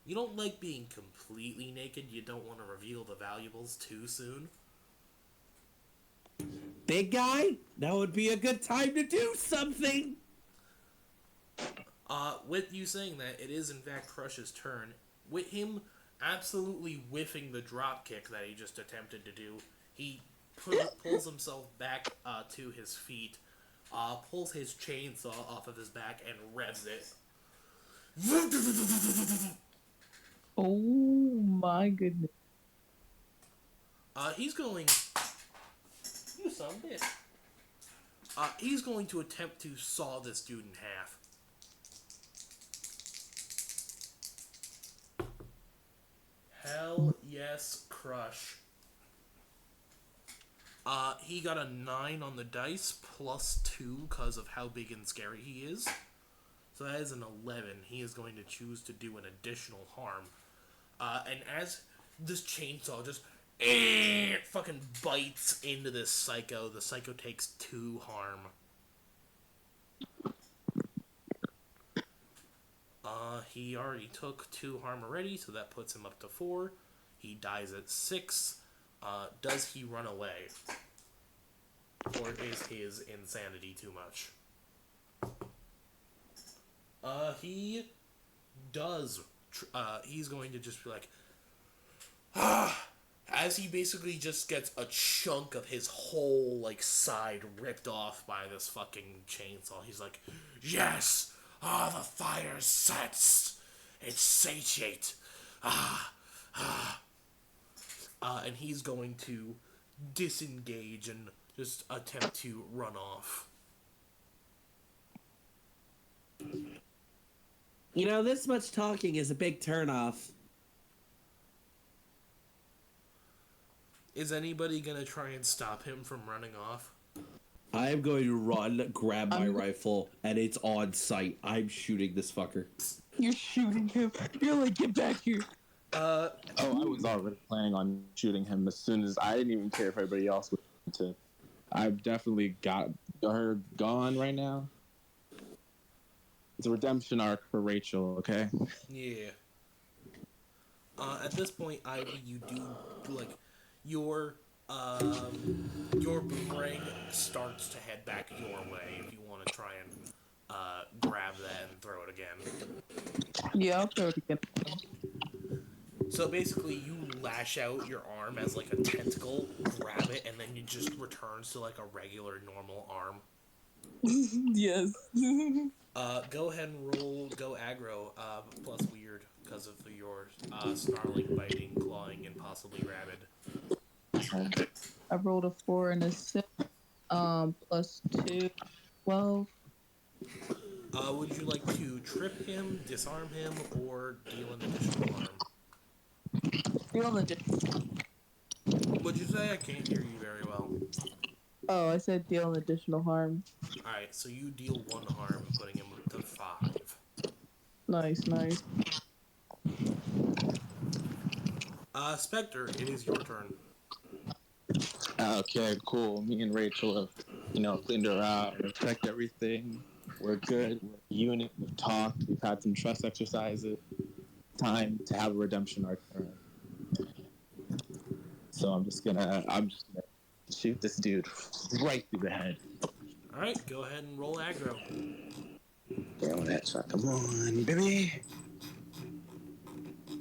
you don't like being completely naked. You don't want to reveal the valuables too soon. Big guy, that would be a good time to do something. With you saying that, it is in fact Crush's turn. With him absolutely whiffing the drop kick that he just attempted to do, he pulls himself back to his feet, pulls his chainsaw off of his back, and revs it. Oh my goodness. He's going... You son of a bitch. He's going to attempt to saw this dude in half. Hell yes, Crush. He got a 9 on the dice, +2 because of how big and scary he is. So that is an 11. He is going to choose to do an additional harm. And as this chainsaw just fucking bites into this Psycho, the Psycho takes 2 harm. He already took 2 harm already, so that puts him up to 4. He dies at 6. Does he run away? Or is his insanity too much? He does. He's going to just be like, as he basically just gets a chunk of his whole like side ripped off by this fucking chainsaw. He's like, "Yes, the fire sets. It's satiate. And he's going to disengage and just attempt to run off. You know, this much talking is a big turnoff. Is anybody gonna try and stop him from running off? I am going to run, grab my rifle, and it's on sight. I'm shooting this fucker. You're shooting him. You're like, get back here. Oh, I was already planning on shooting him as soon as I didn't even care if everybody else would to. I've definitely got her gone right now. It's a redemption arc for Rachel, okay? Yeah. At this point, Ivy, you do like your boomerang starts to head back your way if you want to try and grab that and throw it again. Yeah, I'll throw it again. So basically, you lash out your arm as like a tentacle, grab it, and then it just returns to like a regular, normal arm. Yes. Go ahead and roll Go Aggro, plus Weird, because of your snarling, biting, clawing, and possibly rabid. I rolled a 4 and a 6. Plus 2, 12. Would you like to trip him, disarm him, or deal an additional harm? What'd you say? I can't hear you very well. Oh, I said deal an additional harm. Alright, so you deal 1 harm, putting him to 5. Nice, nice. Spector, it is your turn. Okay, cool. Me and Rachel have, cleaned her out, checked everything. We're good. We're a unit. We've talked. We've had some trust exercises. Time to have a redemption arc for her. So I'm just gonna shoot this dude right through the head. Alright, go ahead and roll aggro. Damn that shot. Come on, baby.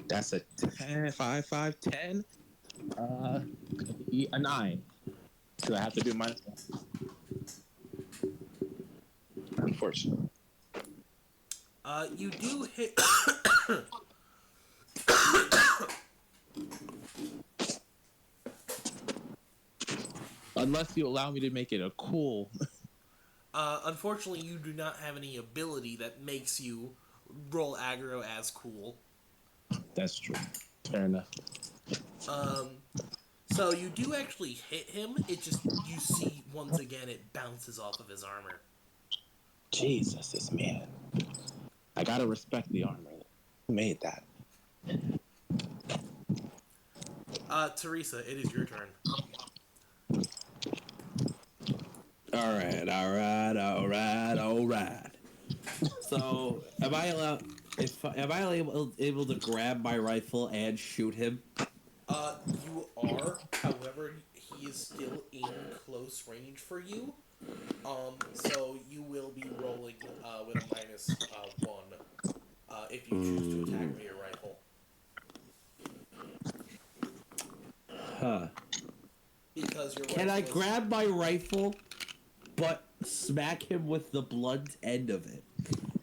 That's a 10, 5, 5, 10. A 9. So I have to do minus 1. Unfortunately. You do hit. Unless you allow me to make it a cool. Unfortunately, you do not have any ability that makes you roll aggro as cool. That's true. Fair enough. So you do actually hit him. It just, you see once again it bounces off of his armor. Jesus, this man. I gotta respect the armor. Who made that? Teresa, it is your turn. Alright. So, am I able to grab my rifle and shoot him? You are, however, he is still in close range for you. So you will be rolling with a minus 1 if you choose to attack with your rifle. Huh. Because your Can I rifle is- grab my rifle, but smack him with the blunt end of it?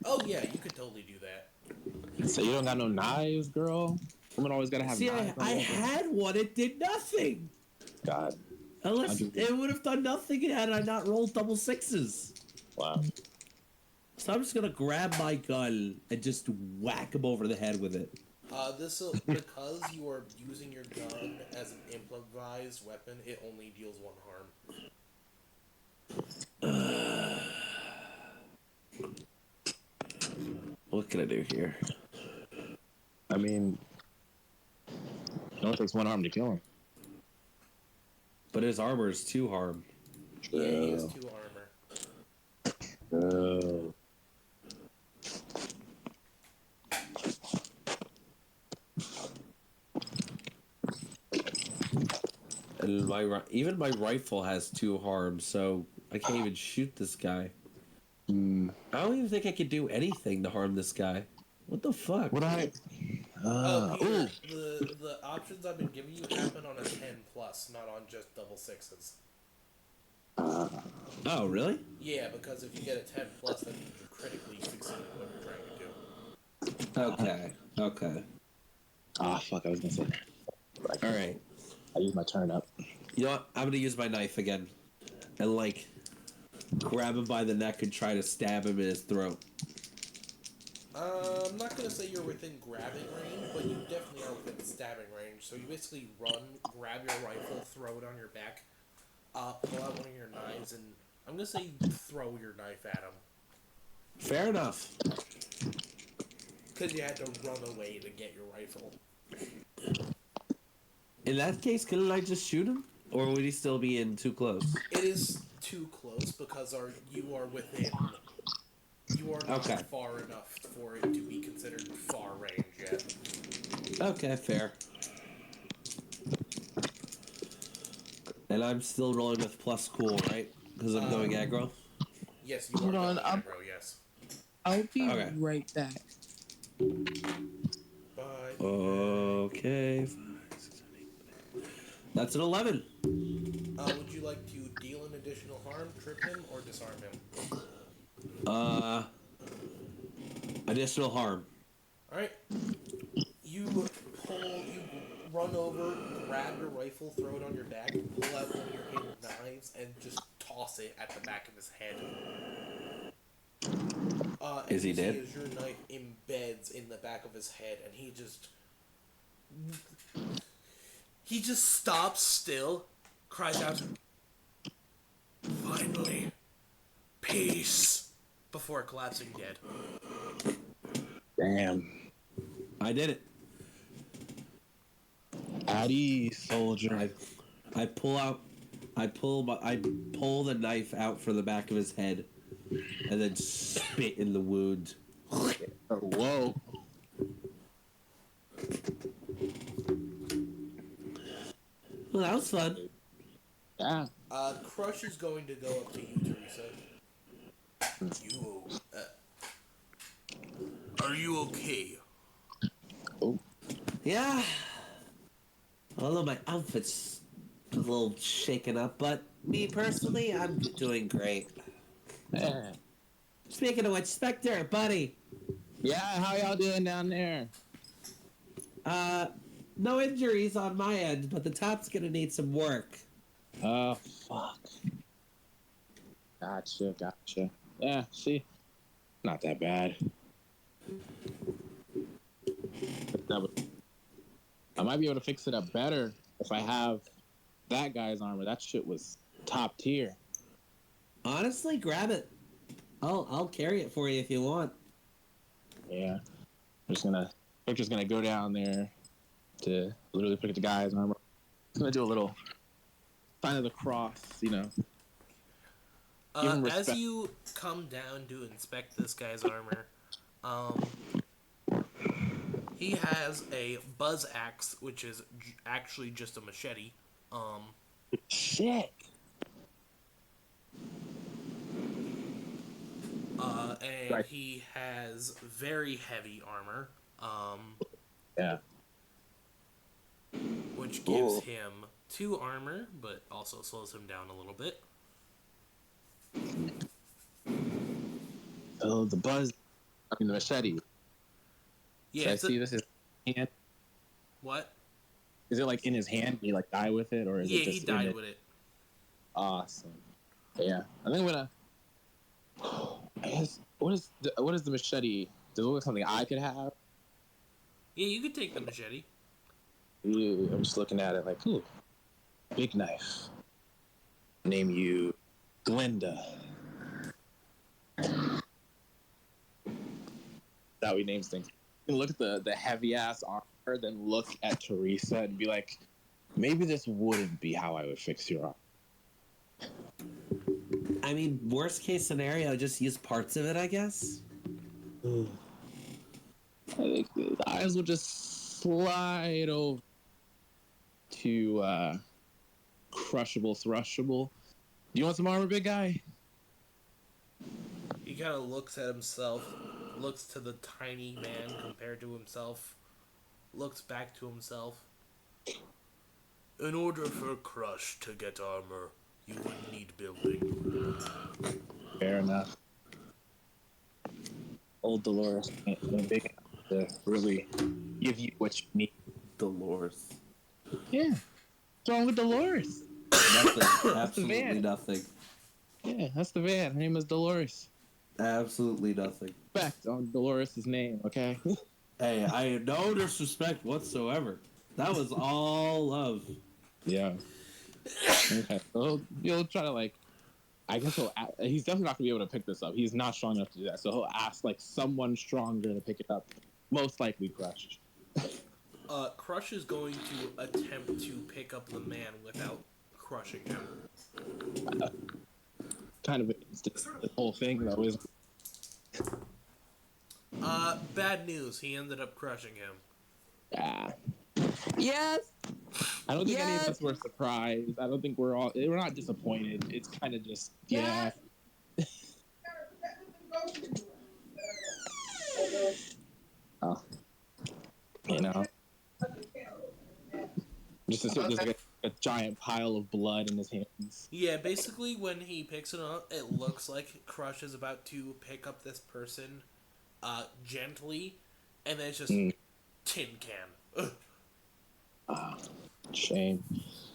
Oh yeah, you could totally do that. So you don't got no knives, girl? Women always gotta have See, knives. I had one. It did nothing. God. Unless it would have done nothing had I not rolled double 6s. Wow. So I'm just gonna grab my gun and just whack him over the head with it. Because you are using your gun as an improvised weapon, it only deals 1 harm. What can I do here? I mean, it only takes 1 harm to kill him. But his armor is 2 harm. Yeah, he has 2 armor. And even my rifle has 2 harm, so I can't even shoot this guy. I don't even think I could do anything to harm this guy. What the fuck? I Oh, Ooh. Peter, the options I've been giving you happen on a 10 plus, not on just double sixes. Oh, really? Yeah, because if you get a 10 plus, that means you're critically succeeding in what you're trying to do. Okay. Okay. Ah, fuck, I was gonna say that. All right. I used my turn up. You know what? I'm gonna use my knife again, and like grab him by the neck and try to stab him in his throat. I'm not gonna say you're within grabbing range, but you definitely are within stabbing range. So you basically run, grab your rifle, throw it on your back, pull out one of your knives, and I'm gonna say throw your knife at him. Fair enough. Because you had to run away to get your rifle. In that case, couldn't I just shoot him, or would he still be in too close? It is too close because you are within. You are not Okay. far enough for it to be considered far range yet. Okay, fair. And I'm still rolling with plus cool, right? Because I'm going aggro. Yes, you are Hold on, going aggro, yes. I'll be Okay. right back. Bye. Okay. That's an 11. Would you like to deal an additional harm, trip him, or disarm him? Additional harm. Alright. You run over, grab your rifle, throw it on your back, pull out one of your hidden knives, and just toss it at the back of his head. Is he dead? As your knife embeds in the back of his head, and he just stops still, cries out, "Finally, peace," before collapsing dead. Damn. I did it. At ease, soldier. I pull the knife out from the back of his head, and then spit in the wound. Whoa. Well, that was fun. Yeah. Crush is going to go up to you, Teresa. Are you okay? Oh. Yeah. Although my outfit's a little shaken up, but me personally, I'm doing great. Yeah. Speaking of which, Spector, buddy. Yeah, how y'all doing down there? No injuries on my end, but the top's gonna need some work. Oh, fuck. Gotcha. Yeah, see? Not that bad. I might be able to fix it up better if I have that guy's armor. That shit was top tier. Honestly, grab it. I'll carry it for you if you want. Yeah. Victor's gonna go down there to literally pick up the guy's armor. He's gonna do a little sign of the cross, you know. Give him As respect. you come down to inspect this guy's armor, he has a buzz axe, which is actually just a machete. Shit. And Right. he has very heavy armor, Yeah. which gives Ooh. him 2 armor, but also slows him down a little bit. Oh, the machete. Yeah, Should I see this? His hand? What? Is it like in his hand? Can he like die with it, or is Yeah, it just he died in with it. Awesome. Yeah, I think I'm gonna. I guess what is the machete? Does it look like something I could have? Yeah, you could take the machete. Ooh, I'm just looking at it like, ooh, big knife. Name you Glenda. That we names things. You can look at the heavy ass armor, then look at Teresa and be like, maybe this wouldn't be how I would fix your arm. I mean, worst case scenario, just use parts of it, I guess. I think the eyes will just slide over to crushable, thrushable. Do you want some armor, big guy? He kind of looks at himself, looks to the tiny man compared to himself. looks back to himself. In order for Crush to get armor, you would need building. Fair enough. Old Dolores ain't big enough to really give you what you need. Dolores. Yeah. What's wrong with Dolores? Nothing. the Absolutely van. nothing. Yeah, that's the van. Her name is Dolores. Absolutely nothing. Respect on Dolores' name, okay? Hey, I have no disrespect whatsoever. That was all love. Yeah. Okay. So he'll try to like. I guess he's definitely not gonna be able to pick this up. He's not strong enough to do that. So he'll ask like someone stronger to pick it up. Most likely Crush. Crush is going to attempt to pick up the man without crushing him. Kind of the whole thing though is. Bad news. He ended up crushing him. Ah. Yes. I don't think any of Yes. us were surprised. I don't think we're not disappointed. It's kind of just yeah. Oh. You know. Just like a giant pile of blood in his hands. Yeah, basically when he picks it up, it looks like Crush is about to pick up this person gently, and then it's just tin can. Shame.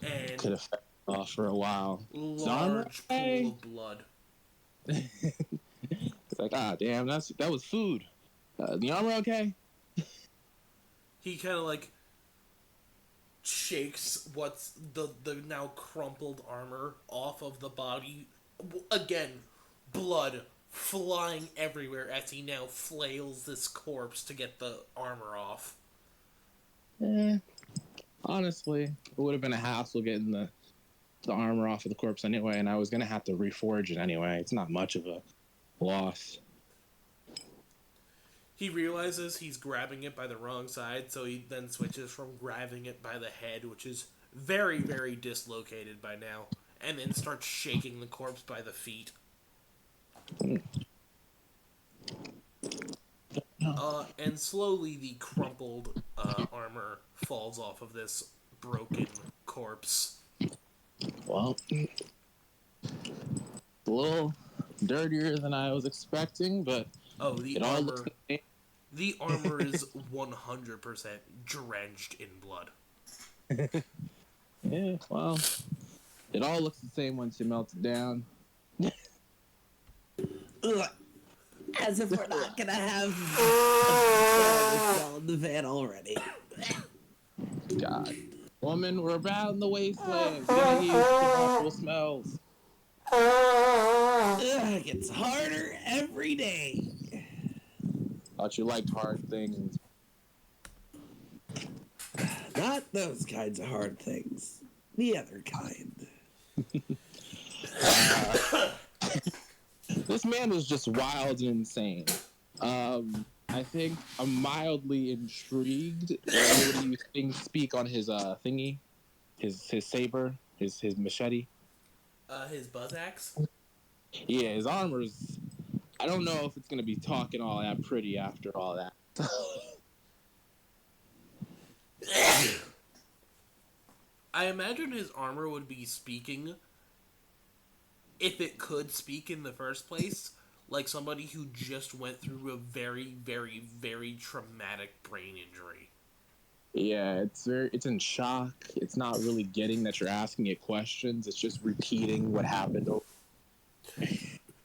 And Could have fell off for a while. large pool of blood. It's like, damn, that was food. The armor okay? He kind of like shakes what's the now crumpled armor off of the body. Again, blood flying everywhere as he now flails this corpse to get the armor off. Honestly, it would have been a hassle getting the armor off of the corpse anyway, and I was gonna have to reforge it anyway. It's not much of a loss. He realizes he's grabbing it by the wrong side, so he then switches from grabbing it by the head, which is very, very dislocated by now, and then starts shaking the corpse by the feet. And slowly the crumpled armor falls off of this broken corpse. Well, a little dirtier than I was expecting, but Oh, the it all armor. looks the same. The armor is 100% drenched in blood. Yeah, well, it all looks the same once you melt it down. Ugh. As if we're not gonna have in the van already. God. Woman, we're about in the wasteland. Gotta use the awful smells. Ugh, it's harder every day. Thought you liked hard things. Not those kinds of hard things. The other kind. This man was just wild and insane. I think I'm mildly intrigued. What do you think? Speak on his thingy, his saber, his machete. His buzz axe? Yeah, his armor's. I don't know if it's gonna be talking all that pretty after all that. I imagine his armor would be speaking, if it could speak in the first place, like somebody who just went through a very, very, very traumatic brain injury. Yeah, it's in shock. It's not really getting that you're asking it questions. It's just repeating what happened.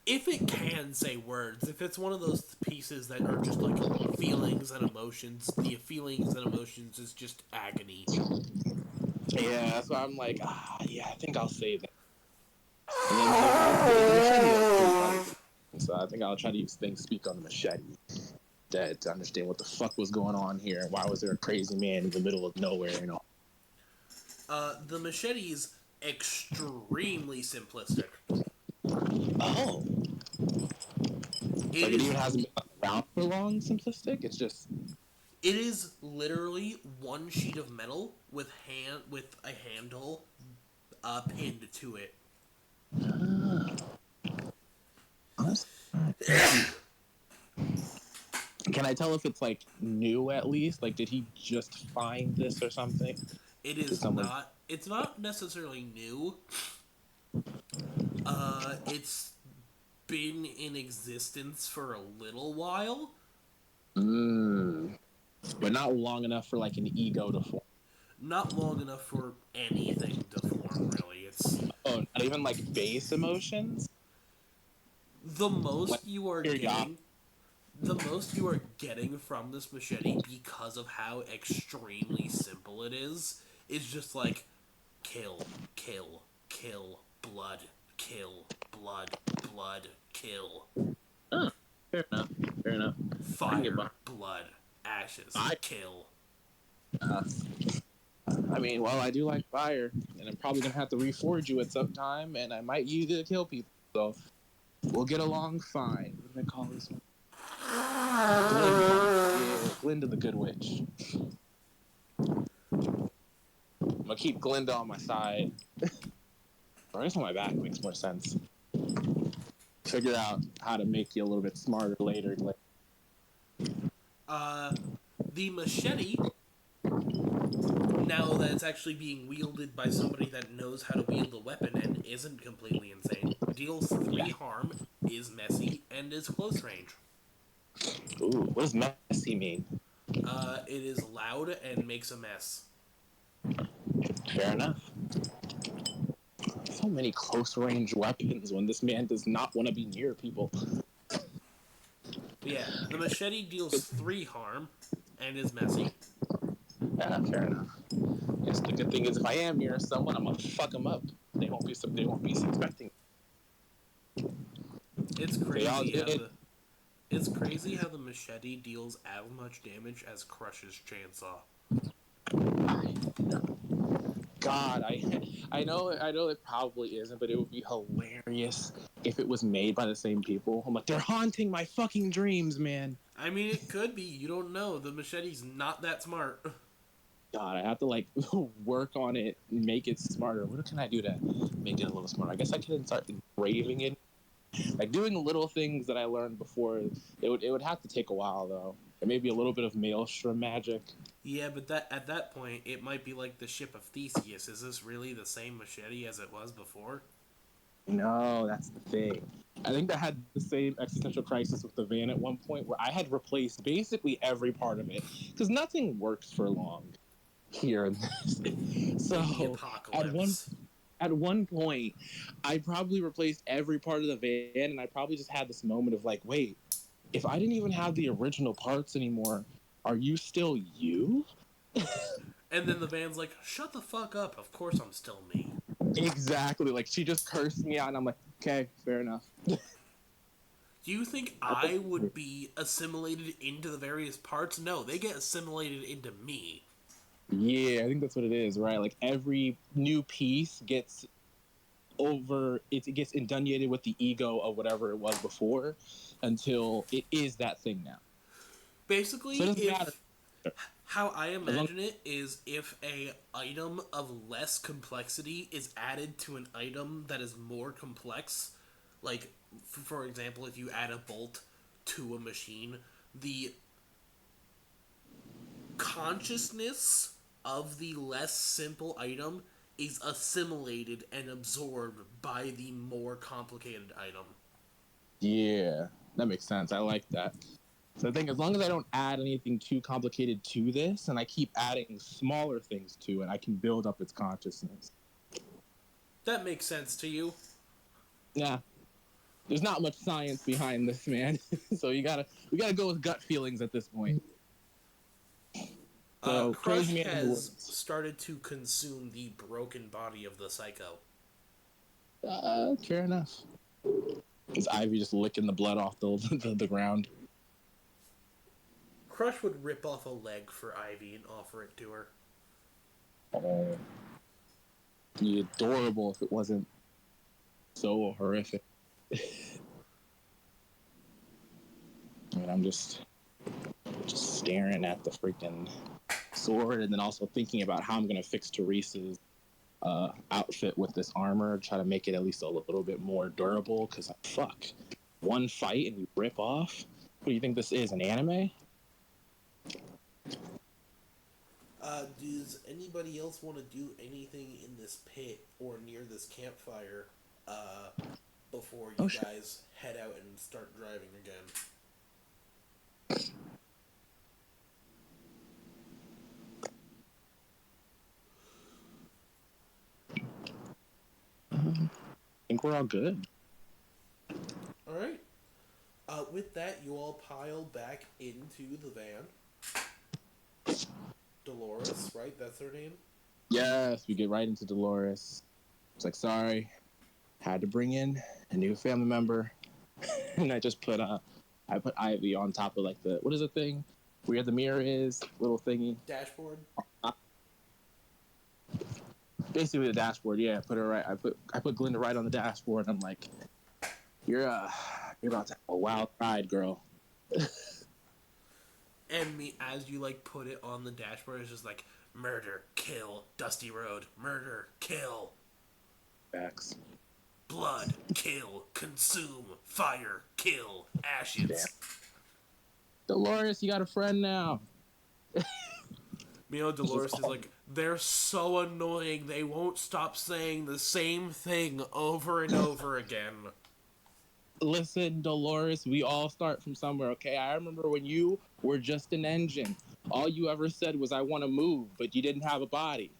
If it can say words, if it's one of those pieces that are just like feelings and emotions, the feelings and emotions is just agony. Yeah, that's why I'm like, yeah, I think I'll say that. So I think I'll try to use things speak on the machete to understand what the fuck was going on here and why was there a crazy man in the middle of nowhere and all. The machete is extremely simplistic. Oh. It even hasn't been around for long, simplistic? It's just... It is literally one sheet of metal with a handle pinned to it. Can I tell if it's like new at least? Like, did he just find this or something? It Did is someone? not. It's not necessarily new. It's been in existence for a little while. Mm, but not long enough for like an ego to form. Not long enough for anything to form, really. It's Oh, not even like base emotions. the Like most you are curiosity. getting. The most you are getting from this machete, because of how extremely simple it is just like kill, kill, kill, blood, kill, blood, blood, kill, Oh, fair enough. Fair enough. I can get fire, by. blood, ashes, I, kill. uh, I mean, well, I do like fire, and I'm probably gonna have to reforge you at some time, and I might use it to kill people. So we'll get along fine. What do I call this one? Glinda. Yeah, Glinda the Good Witch. I'm gonna keep Glinda on my side. Or I guess on my back makes more sense. Figure out how to make you a little bit smarter later. Like, Uh, the machete, now that it's actually being wielded by somebody that knows how to wield a weapon and isn't completely insane, deals 3 harm, is messy, and is close range. ooh, what does messy mean? It is loud and makes a mess. Fair enough. So many close range weapons when this man does not want to be near people. But yeah, the machete deals 3 harm and is messy. Yeah, fair enough. Yes, the good thing is if I am near someone, I'm gonna fuck them up. They won't be suspecting. It's They all crazy how did. the machete deals as much damage as Crush's chainsaw. God, I know it probably isn't, but it would be hilarious if it was made by the same people. I'm like, they're haunting my fucking dreams, man. I mean, it could be. You don't know. The machete's not that smart. God, I have to like work on it, make it smarter. What can I do to make it a little smarter? I guess I can start engraving it, like doing the little things that I learned before. It would have to take a while though. And maybe a little bit of maelstrom magic. Yeah, but at that point, it might be like the ship of Theseus. Is this really the same machete as it was before? No, that's the thing. I think I had the same existential crisis with the van at one point where I had replaced basically every part of it because nothing works for long here in this. In the So at one apocalypse. at one point, I probably replaced every part of the van, and I probably just had this moment of like, wait, if I didn't even have the original parts anymore, are you still you? And then the van's like, shut the fuck up. Of course I'm still me. Exactly. Like she just cursed me out, and I'm like, okay, fair enough. Do you think I would be assimilated into the various parts? No, they get assimilated into me. Yeah, I think that's what it is, right? Like every new piece gets it gets indundated with the ego of whatever it was before until it is that thing now. Basically, So it doesn't matter. how I As long imagine it is if a item of less complexity is added to an item that is more complex, like for example, if you add a bolt to a machine, the consciousness of the less simple item is assimilated and absorbed by the more complicated item. Yeah, that makes sense. I like that. So I think as long as I don't add anything too complicated to this and I keep adding smaller things to it, I can build up its consciousness. That makes sense to you. Yeah. There's not much science behind this, man. So we gotta go with gut feelings at this point. So Crush crazy man in the has woods. started to consume the broken body of the psycho. Fair enough. Is Ivy just licking the blood off the ground? Crush would rip off a leg for Ivy and offer it to her. Oh, be adorable if it wasn't so horrific. I mean, I'm just staring at the freaking sword, and then also thinking about how I'm gonna fix Teresa's outfit with this armor, try to make it at least a little bit more durable. Because fuck, one fight and you rip off. What do you think this is? An anime? Does anybody else want to do anything in this pit or near this campfire uh, before you Oh, shit. guys head out and start driving again? I think we're all good. All right. With that, you all pile back into the van. Dolores, right? That's her name? Yes, we get right into Dolores. It's like, sorry, had to bring in a new family member, and I just put I put Ivy on top of like the what is the thing where the mirror is, little thingy. Dashboard? Basically the dashboard. Yeah, put her right. I put Glinda right on the dashboard. I'm like, you're about to have a wild ride, girl. And me, as you like put it on the dashboard, it's just like murder, kill, dusty road, murder, kill, Facts. blood, kill, consume, fire, kill, ashes. Damn. Dolores, you got a friend now. You know, Dolores is like, they're so annoying, they won't stop saying the same thing over and over again. Listen, Dolores, we all start from somewhere, okay? I remember when you were just an engine. All you ever said was, I want to move, but you didn't have a body.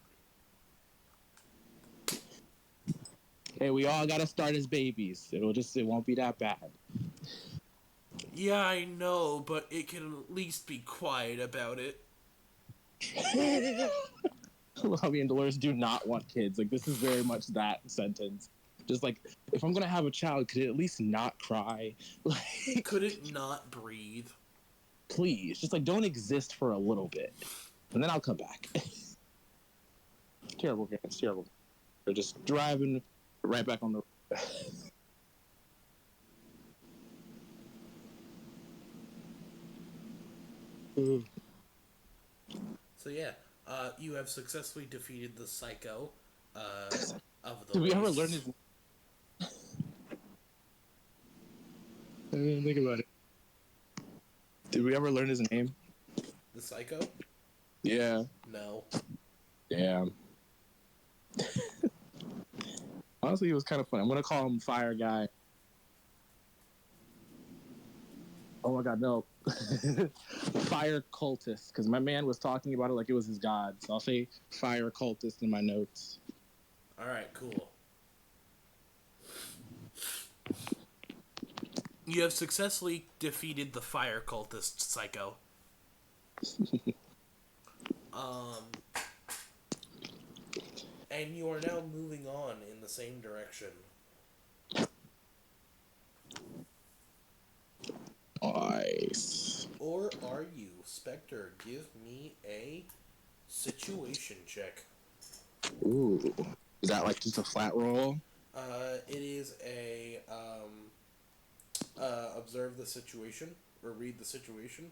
Hey, we all got to start as babies. It won't be that bad. Yeah, I know, but it can at least be quiet about it. Lovey and Dolores do not want kids. Like, this is very much that sentence. Just like, if I'm gonna have a child, could it at least not cry? Like, Could it not breathe? please, just like don't exist for a little bit, and then I'll come back. Terrible parents, terrible. They're just driving right back on the. So yeah, you have successfully defeated the psycho of the Did we ever race. learn his? I didn't think about it. Did we ever learn his name? The psycho? Yeah. No. Damn. Honestly, it was kind of fun. I'm gonna call him Fire Guy. Oh my god, no. Fire Cultist, because my man was talking about it like it was his god. So I'll say Fire Cultist in my notes. Alright, cool. You have successfully defeated the fire cultist psycho. And you are now moving on in the same direction. Nice. Or are you? Spector, give me a situation check. Ooh. Is that like just a flat roll? It is a observe the situation or read the situation.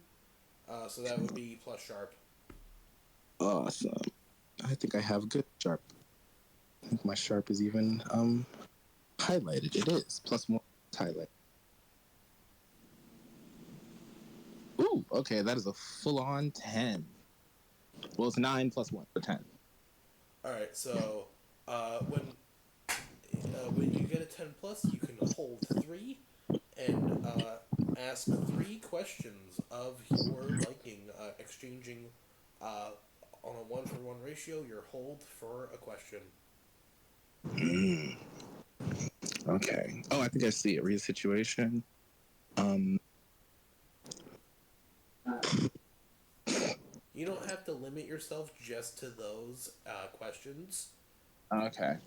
So that would be plus sharp. Awesome. I think I have good sharp. I think my sharp is even highlighted. It is. +1 highlight. Ooh, okay, that is a full-on 10. Well, it's 9 + 1 for 10. Alright, so when you get a 10 plus, you can hold 3 and ask 3 questions of your liking, exchanging on a 1-for-1 ratio your hold for a question. Okay. Oh, I think I see it. Read the situation. You don't have to limit yourself just to those questions. Okay.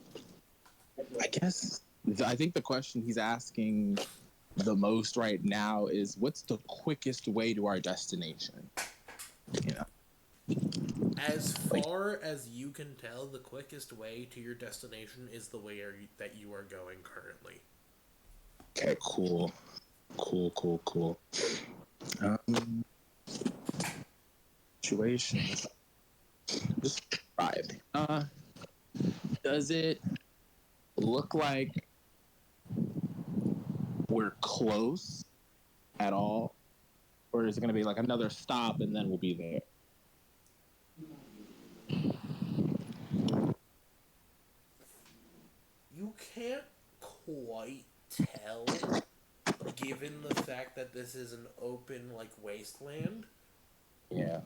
I think the question he's asking the most right now is what's the quickest way to our destination? You know. As far as you can tell, the quickest way to your destination is the way that you are going currently. Okay, cool. Situation. Just drive. Does it look like we're close at all? Or is it going to be like another stop and then we'll be there? can't quite tell, given the fact that this is an open, like, wasteland. Yeah.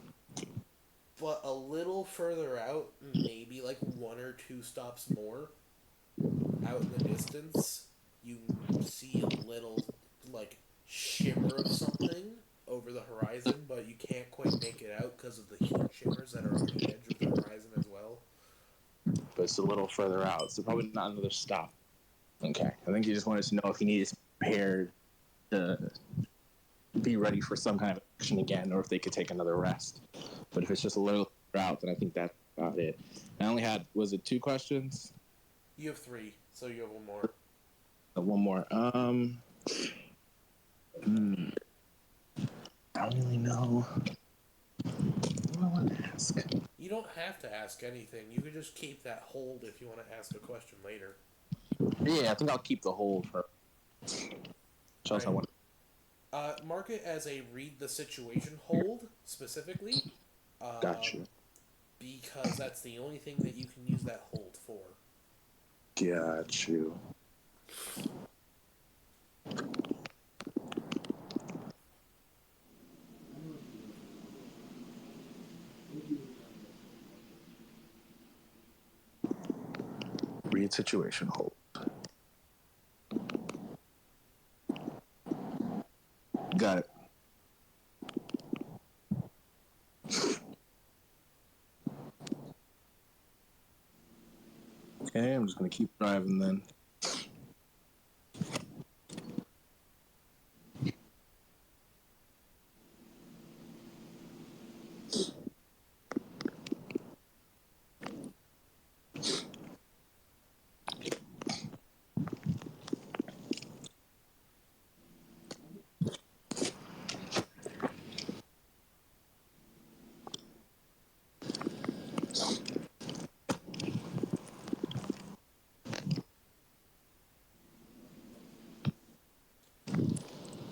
But a little further out, maybe like 1 or 2 stops more out in the distance, you see a little, like, shimmer of something over the horizon, but you can't quite make it out because of the heat shimmers that are on the edge of the horizon as well. But it's a little further out, so probably not another stop. Okay. I think he just wanted to know if he needed to be prepared to be ready for some kind of action again, or if they could take another rest. But if it's just a little out, then I think that's about it. I only had, was it 2 questions? You have 3, so you have 1 more. One more. I don't really know. What do I want to ask? You don't have to ask anything. You could just keep that hold if you want to ask a question later. Yeah, I think I'll keep the hold for. Right. I want. Mark it as a read the situation hold specifically. Got you. Because that's the only thing that you can use that hold for. Got you. Read situation hold. Got it. Okay, I'm just gonna keep driving then.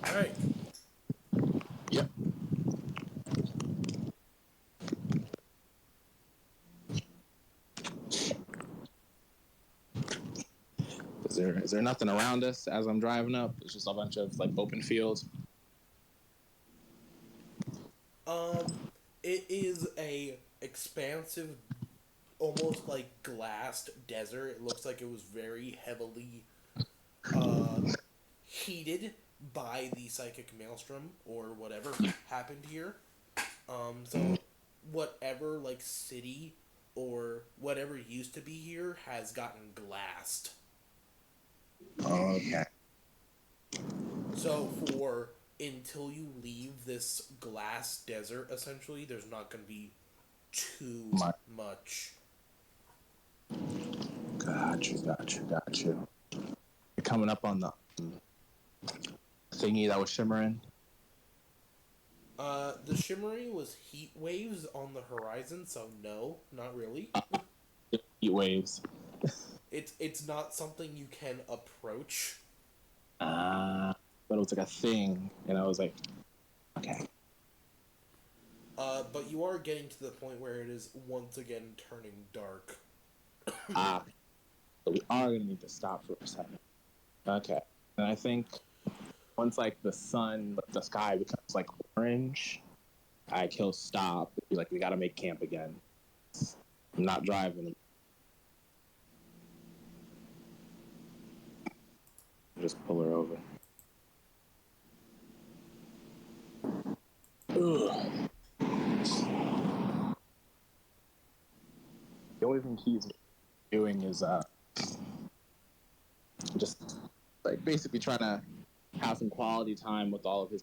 All right. Yep. Is there nothing around us as I'm driving up? It's just a bunch of like open fields. It is a expansive, almost like glassed desert. It looks like it was very heavily heated by the psychic maelstrom or whatever happened here. So whatever like city or whatever used to be here has gotten glassed. Okay. So for until you leave this glass desert, essentially, there's not going to be too much. Got you. You're coming up on the thingy that was shimmering. The shimmering was heat waves on the horizon, so no, not really. Heat waves. It's not something you can approach. But it was like a thing, and I was like, okay. But you are getting to the point where it is once again turning dark. So we are gonna need to stop for a second. Okay, and I think once like the sky becomes like orange, he'll stop. He's like, we gotta make camp again. I'm not driving. Just pull her over. Ugh. The only thing he's doing is just like basically trying to have some quality time with all of his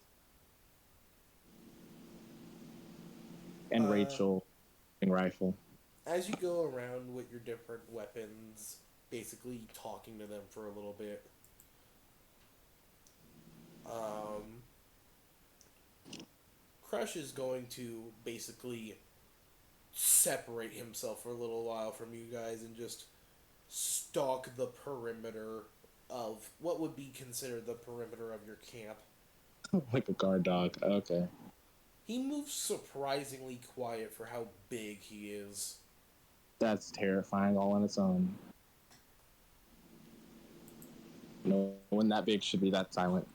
and Rachel and rifle. As you go around with your different weapons, basically talking to them for a little bit, Crush is going to basically separate himself for a little while from you guys and just stalk the perimeter of what would be considered the perimeter of your camp. Like a guard dog. Okay. He moves surprisingly quiet for how big he is. That's terrifying all on its own. No one that big should be that silent.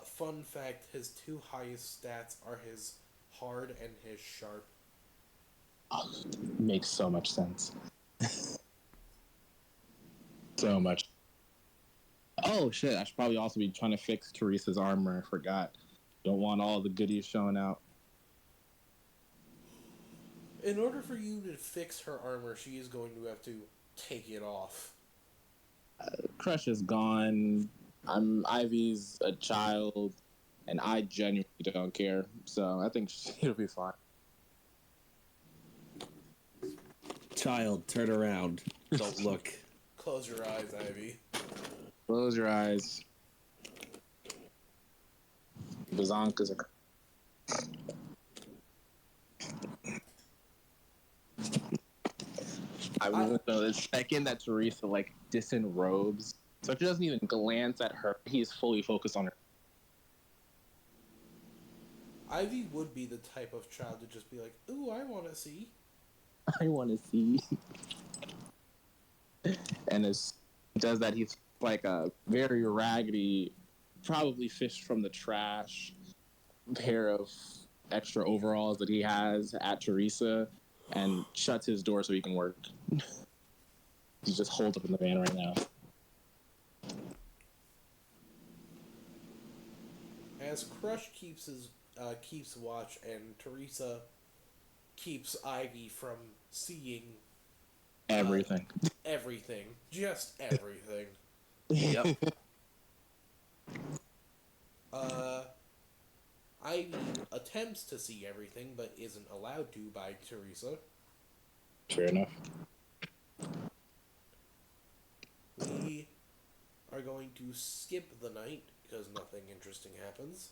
Fun fact: his two highest stats are his hard and his sharp. Oh, makes so much sense. So much. Oh shit! I should probably also be trying to fix Teresa's armor. I forgot. Don't want all the goodies showing out. In order for you to fix her armor, she is going to have to take it off. Crush is gone. Ivy's a child, and I genuinely don't care. So I think she'll be fine. Child, turn around. Don't look. Close your eyes, Ivy. Close your eyes. Bazonka's a. I was the second that Teresa like disenrobes, so if he doesn't even glance at her, he's fully focused on her. Ivy would be the type of child to just be like, "Ooh, I want to see." I want to see. And as he does that, he's like a very raggedy, probably fished from the trash, pair of extra overalls that he has at Teresa, and shuts his door so he can work. He's just holed up in the van right now. As Crush keeps watch and Teresa keeps Ivy from seeing Everything. everything, just everything. Yep. Ivy attempts to see everything, but isn't allowed to by Teresa. Fair enough. We are going to skip the night because nothing interesting happens.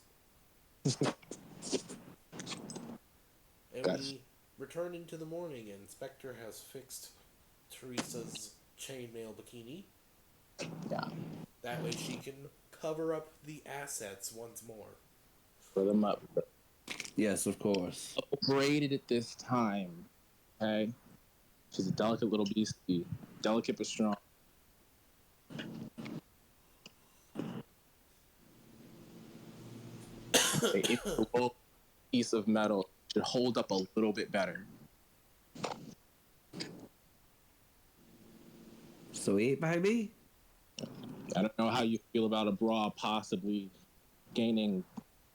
And Gotcha. we return into the morning, and Spector has fixed Teresa's chainmail bikini. Yeah. That way she can cover up the assets once more. Put them up. Yes, of course. Braided at this time. Okay? She's a delicate little beastie. Delicate but strong. If a little piece of metal should hold up a little bit better. Sweet, baby. I don't know how you feel about a bra possibly gaining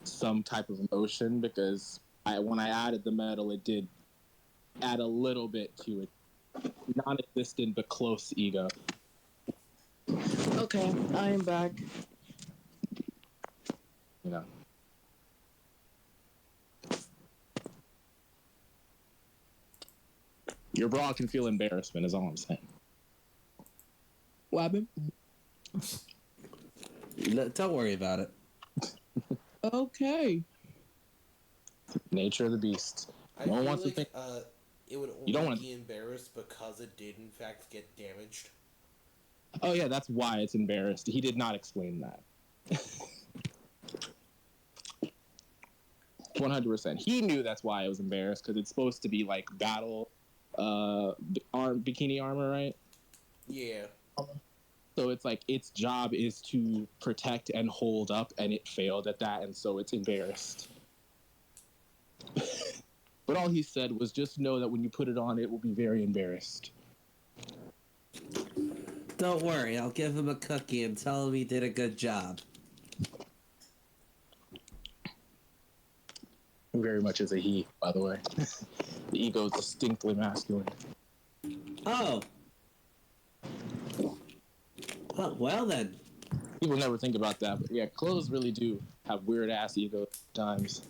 some type of emotion, because when I added the metal, it did add a little bit to it. Non-existent but close ego. Okay, I am back. You know. Your bra can feel embarrassment, is all I'm saying. What happened? Don't worry about it. Okay. Nature of the beast. I No one feel wants to like think. it would You don't only wanna- be embarrassed because it did in fact get damaged. Oh yeah, that's why it's embarrassed. He did not explain that. 100%. He knew that's why it was embarrassed, because it's supposed to be like battle bikini armor, right? Yeah. So it's like its job is to protect and hold up, and it failed at that, and so it's embarrassed. But all he said was just know that when you put it on, it will be very embarrassed. Don't worry, I'll give him a cookie and tell him he did a good job. Very much as a he, by the way. The ego is distinctly masculine. Oh. Well then. People never think about that, but yeah, clothes really do have weird ass ego times.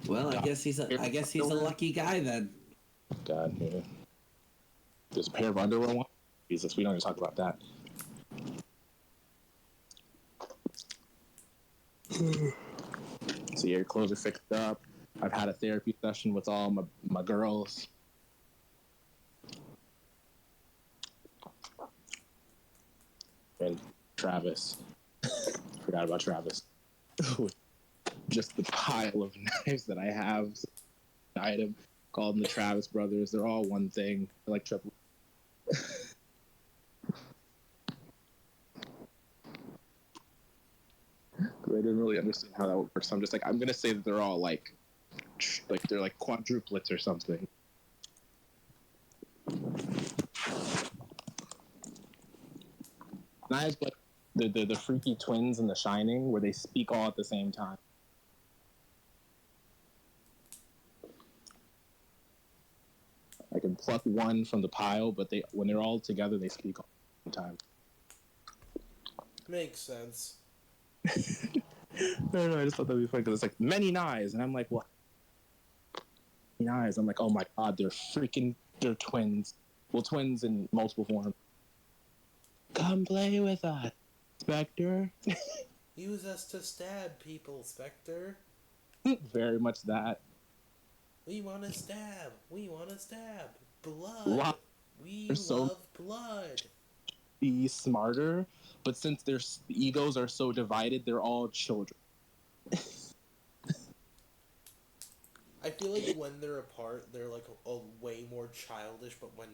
Well, I guess he's a lucky guy then. God, man. There's a pair of underwear one. Jesus, we don't even talk about that. So yeah, your clothes are fixed up. I've had a therapy session with all my girls. And Travis. Forgot about Travis. Just the pile of knives that I have. Item. Call them the Travis brothers. They're all one thing. They're like triple. I didn't really understand how that works. So I'm just like, I'm gonna say that they're all like they're like quadruplets or something. And I have like the freaky twins in The Shining where they speak all at the same time. I can pluck one from the pile, but when they're all together, they speak all at the same time. Makes sense. No, I just thought that'd be funny because it's like many knives, and I'm like, what? Many knives. I'm like, oh my god, they're twins. Well, twins in multiple forms. Come play with us, Spector. Use us to stab people, Spector. Very much that. We want to stab. We want to stab. Blood. Wow. We They're so love blood. be smarter, but since their egos are so divided, they're all children. I feel like when they're apart, they're like a way more childish. But when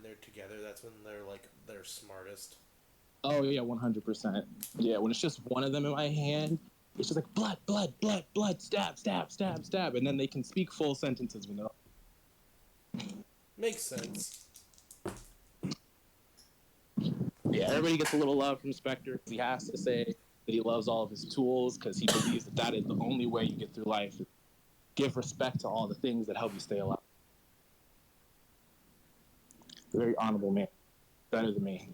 they're together, that's when they're like their smartest. Oh yeah, 100%. Yeah, when it's just one of them in my hand, it's just like blood, blood, blood, blood, stab, stab, stab, stab, and then they can speak full sentences when they're. Makes sense. Yeah, everybody gets a little love from Spector. He has to say that he loves all of his tools because he believes that that is the only way you get through life. Give respect to all the things that help you stay alive. Very honorable man. Better than me.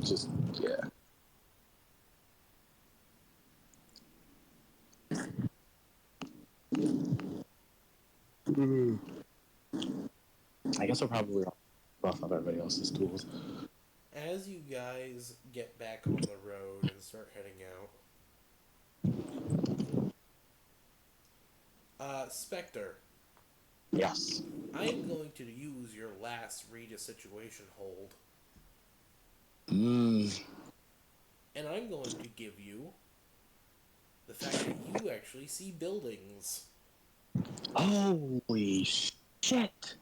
Just, yeah. I guess I'll probably buff up everybody else's tools. As you guys get back on the road and start heading out, Spector, Yes. I'm going to use your last read a situation hold, Mm. and I'm going to give you the fact that you actually see buildings. Holy shit!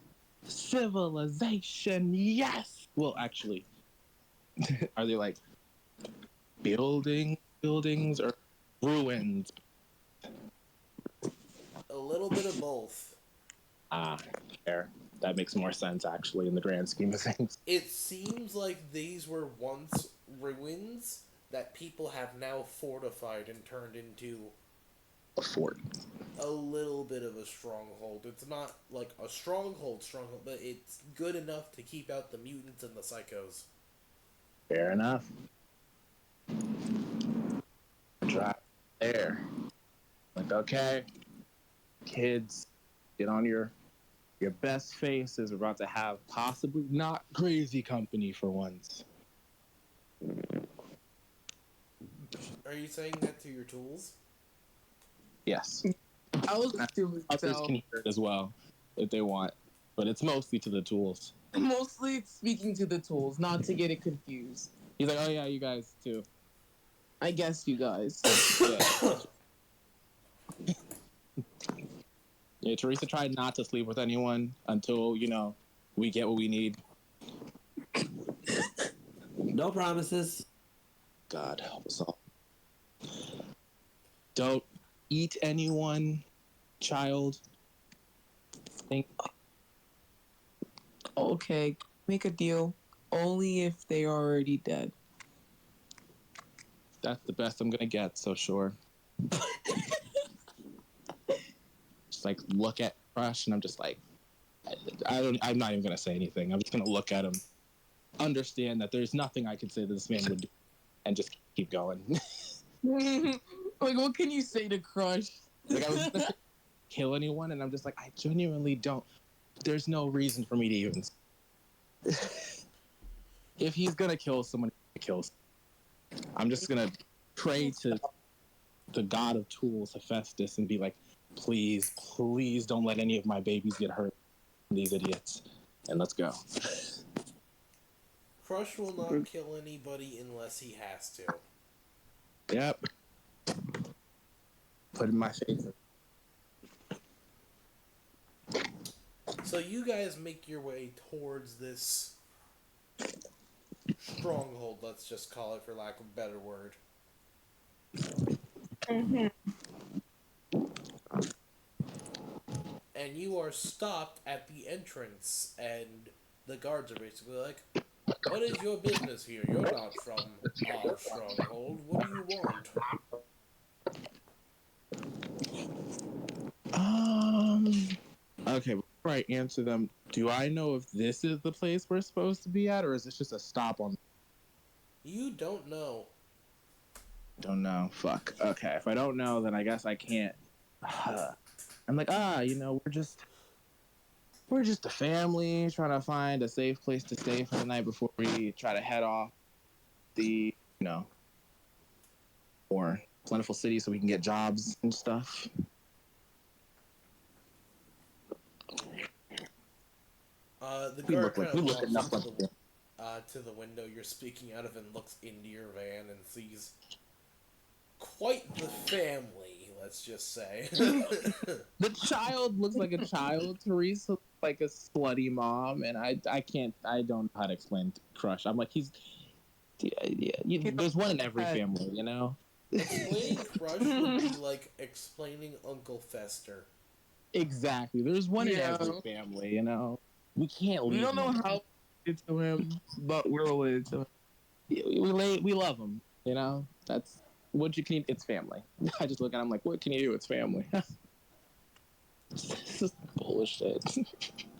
Civilization, yes! Well, actually, are they like buildings, or ruins? A little bit of both. Ah, fair. That makes more sense, actually, in the grand scheme of things. It seems like these were once ruins that people have now fortified and turned into A fort. a little bit of a stronghold. It's not like a stronghold, but it's good enough to keep out the mutants and the psychos. Fair enough. Drop there. Like, okay, kids, get on your best faces. We're about to have possibly not crazy company for once. Are you saying that to your tools? Yes. I was doing Others so. can hear it as well if they want, but it's mostly to the tools. Mostly speaking to the tools, not to get it confused. He's like, oh yeah, you guys too. I guess you guys. Yeah. Yeah, Teresa tried not to sleep with anyone until, we get what we need. No promises. God help us all. Don't eat anyone, child. Think. Okay, make a deal. Only if they are already dead. That's the best I'm gonna get, so sure. Just like look at Crush, and I'm just like, I'm not even gonna say anything. I'm just gonna look at him, understand that there's nothing I can say that this man would do, and just keep going. Like, what can you say to Crush? Like I was gonna kill anyone, and I'm just like, I genuinely don't. There's no reason for me to even. If he's gonna kill someone, he kills. I'm just gonna pray to the god of tools, Hephaestus, and be like, please, please don't let any of my babies get hurt. These idiots, and let's go. Crush will not kill anybody unless he has to. Yep. Put in my face. So you guys make your way towards this stronghold, let's just call it for lack of a better word. Mm-hmm. And you are stopped at the entrance, and the guards are basically like, "What is your business here? You're not from our stronghold. What do you want?" Okay, before I answer them, do I know if this is the place we're supposed to be at, or is this just a stop on? You don't know. Don't know. Fuck. Okay, if I don't know, then I guess I can't. I'm like, we're just a family trying to find a safe place to stay for the night before we try to head off the, more plentiful city so we can get jobs and stuff. The We guard look like kind we of look walks enough up like to the window you're speaking out of and looks into your van and sees quite the family, let's just say. the child looks like a child. Teresa looks like a slutty mom, and I don't know how to explain Crush. I'm like there's one in every family, Explaining Crush would be like explaining Uncle Fester. Exactly. There's one in Yeah. every family, We can't leave. We don't know him. how it's to him, but we're related to him. We love him. That's what you can. It's family. I just look at him like, what can you do? It's family. This is bullshit.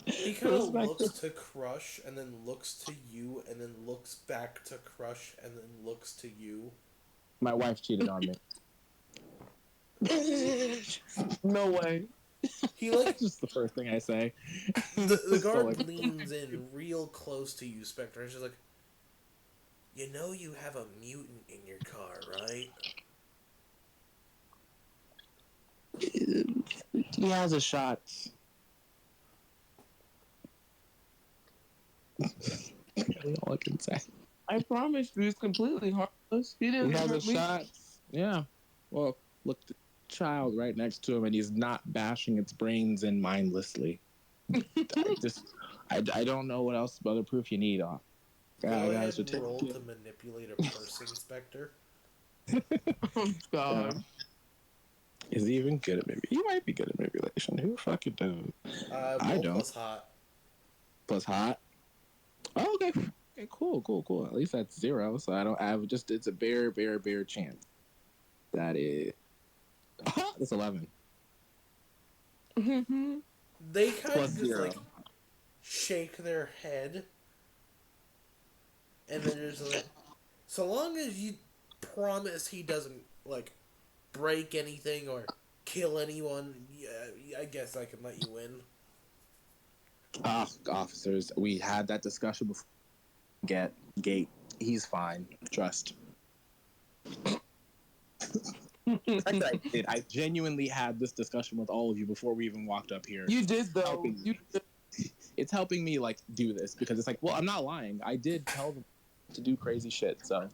He kind of looks to Crush and then looks to you and then looks back to Crush and then looks to you. My wife cheated on me. No way. He like That's just the first thing I say. the guard leans in real close to you, Spector, and she's like, "You know you have a mutant in your car, right?" He has a shot. All I can say. I promise you, he's completely harmless. He He didn't has a hurt me. shot. Yeah. Well, look, the child right next to him, and he's not bashing its brains in mindlessly. I don't know what else other proof you need off. Go ahead and roll to manipulate a person, Spector. Oh, God. Is he even good at maybe? He might be good at manipulation. Who fucking does? I don't. Plus hot. Plus hot. Oh, okay. Okay, cool. At least that's 0, so I don't have just. It's a bare chance. That is. That's 11. They kind Plus of just 0. like shake their head, and then there's like, so long as you promise he doesn't like break anything or kill anyone, yeah, I guess I can let you in. Officers, we had that discussion before. Get Gate. He's fine. Trust. I did. I genuinely had this discussion with all of you before we even walked up here. You did, though. It's helping me like do this because it's like, well, I'm not lying. I did tell them to do crazy shit. So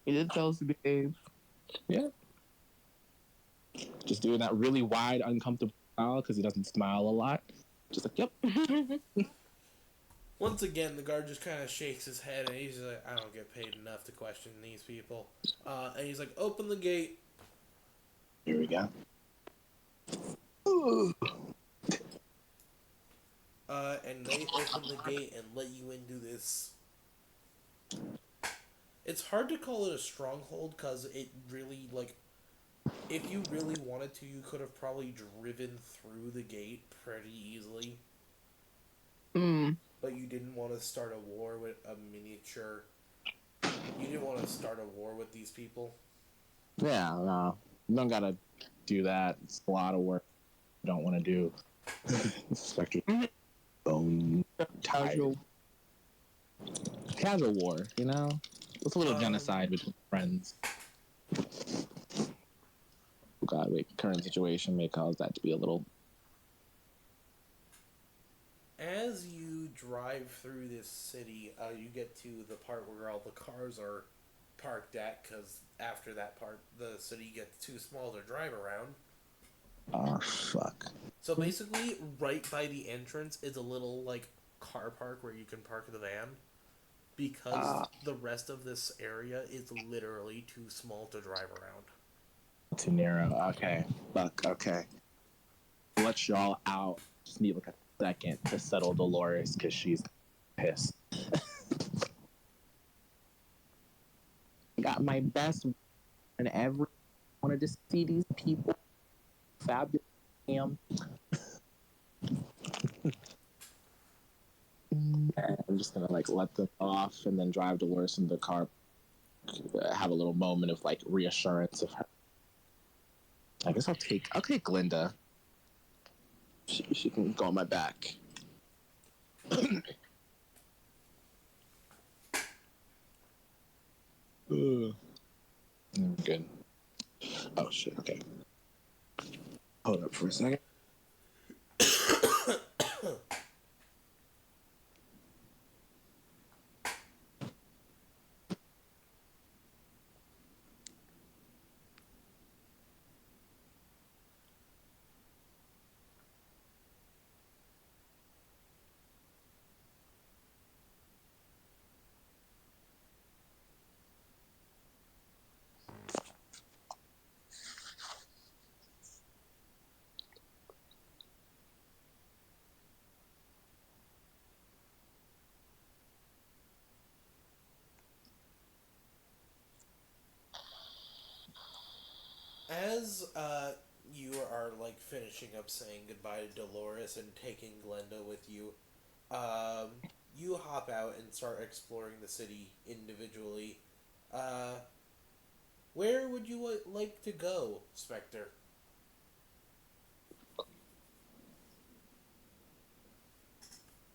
He did tell us to behave. yeah, just doing that really wide, uncomfortable smile because he doesn't smile a lot. Just like, yep. Once again, the guard just kind of shakes his head and he's like, I don't get paid enough to question these people. And he's like, open the gate. Here we go. And they open the gate and let you into this. It's hard to call it a stronghold because it really, like, if you really wanted to, you could have probably driven through the gate pretty easily. But you didn't want to start a war with a miniature. You didn't want to start a war with these people. Yeah, no. You don't gotta do that. It's a lot of work. I don't want to do. Spectre. Bone. Casual war, It's a little genocide between friends. God, wait, current situation may cause that to be a little. As you drive through this city, you get to the part where all the cars are parked at, because after that part, the city gets too small to drive around. Oh, fuck. So basically, right by the entrance is a little, like, car park where you can park the van because the rest of this area is literally too small to drive around. Too narrow. Okay. Fuck. Okay. Let y'all out. Just need like a second to settle Dolores because she's pissed. Got my best and every wanted to see these people. Fabulous. Damn. And I'm just gonna like let them off and then drive Dolores in the car. Have a little moment of like reassurance of her. I guess I'll take Glinda. She can go on my back. Good. Oh shit. Okay. Hold up for a second. As you are like finishing up saying goodbye to Dolores and taking Glenda with you, um, you hop out and start exploring the city individually. Uh, where would you like to go, Spector?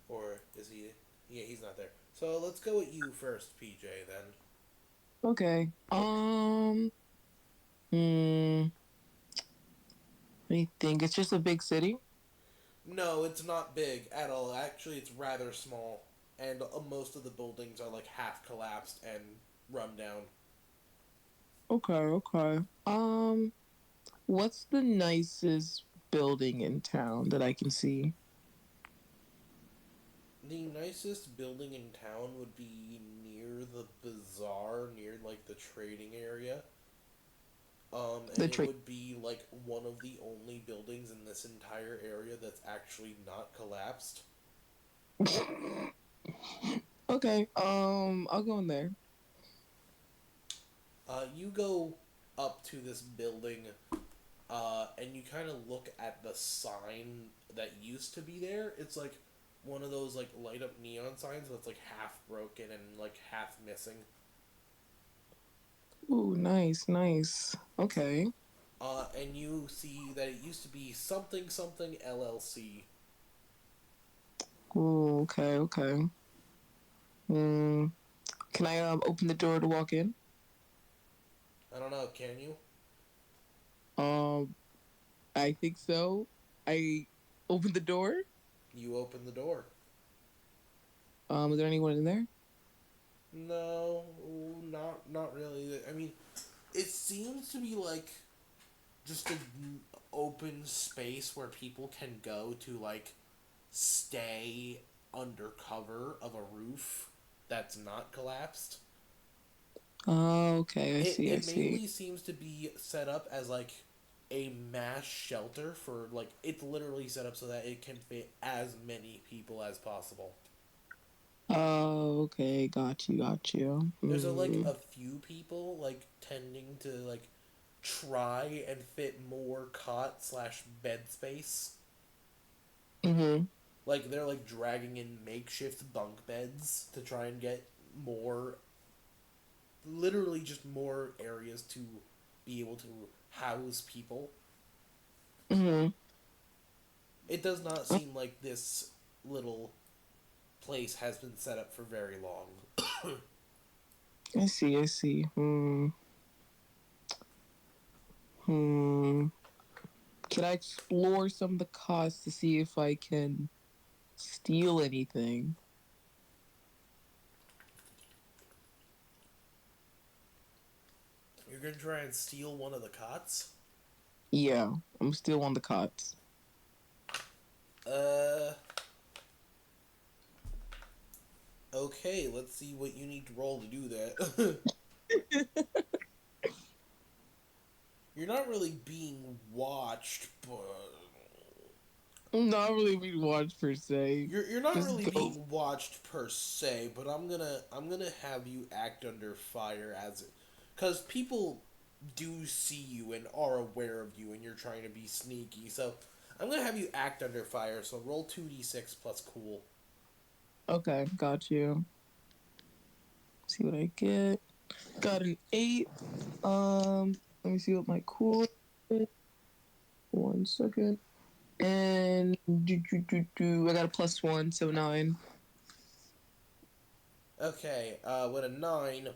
Or is he? Yeah, he's not there. So let's go with you first, PJ. Then. Okay. Hmm. Let me think. It's just a big city. No, it's not big at all. Actually, it's rather small, and most of the buildings are like half collapsed and run down. Okay. Okay. What's the nicest building in town that I can see? The nicest building in town would be near the bazaar, near like the trading area. The And it tree. would be like one of the only buildings in this entire area that's actually not collapsed. Okay. I'll go in there. You go up to this building, and you kind of look at the sign that used to be there. It's like one of those like light up neon signs, but it's like half broken and like half missing. Ooh, nice, nice. Okay. And you see that it used to be something something LLC. Ooh, okay, okay. Hmm. Can I open the door to walk in? I don't know, can you? Um, I think so. I open the door. You open the door. Is there anyone in there? No, not really. I mean, it seems to be like just an open space where people can go to like stay under cover of a roof that's not collapsed. Oh, okay. I It see. I it see. mainly seems to be set up as like a mass shelter for like it's literally set up so that it can fit as many people as possible. Oh, okay. Got you. Got you. There's like Hmm. a few people like tending to like try and fit more cot slash bed space. Mhm. Like they're like dragging in makeshift bunk beds to try and get more, literally just more areas to be able to house people. Mhm. It does not seem like this little place has been set up for very long. I see. I see. Hmm. Hmm. Can I explore some of the costs to see if I can steal anything? You're gonna try and steal one of the cots? Yeah, I'm still on the cots. Uh, Okay, let's see what you need to roll to do that. You're not really being watched, but I'm not really being watched per se. you're not Just really go. being watched per se. But I'm gonna have you act under fire as it, because people do see you and are aware of you, and you're trying to be sneaky. So I'm gonna have you act under fire. So roll 2d6 plus cool. Okay, got you. See what I get. Got an 8. Let me see what my cool is. 1 second. And I got a +1, so 9. Okay, with a 9,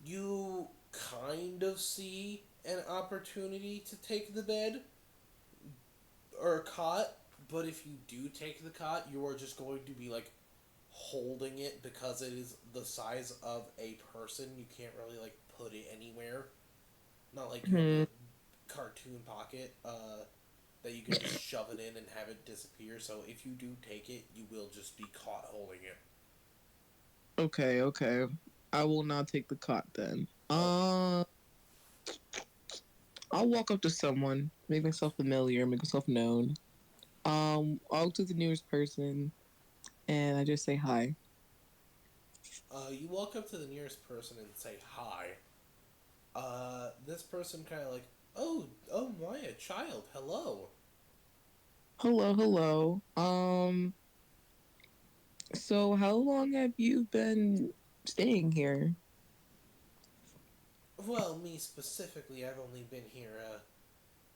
you kind of see an opportunity to take the bed or cot, but if you do take the cot, you are just going to be like holding it because it is the size of a person. You can't really like put it anywhere. Not like you have Hmm. a cartoon pocket that you can just shove it in and have it disappear. So if you do take it, you will just be caught holding it. Okay, okay. I will not take the cot then. Oh, I'll walk up to someone, make myself familiar, make myself known. I'll to the nearest person, and I just say hi. you walk up to the nearest person and say hi. This person kind of like, oh my, a child, hello. Hello, hello. So how long have you been staying here? Well, me specifically, I've only been here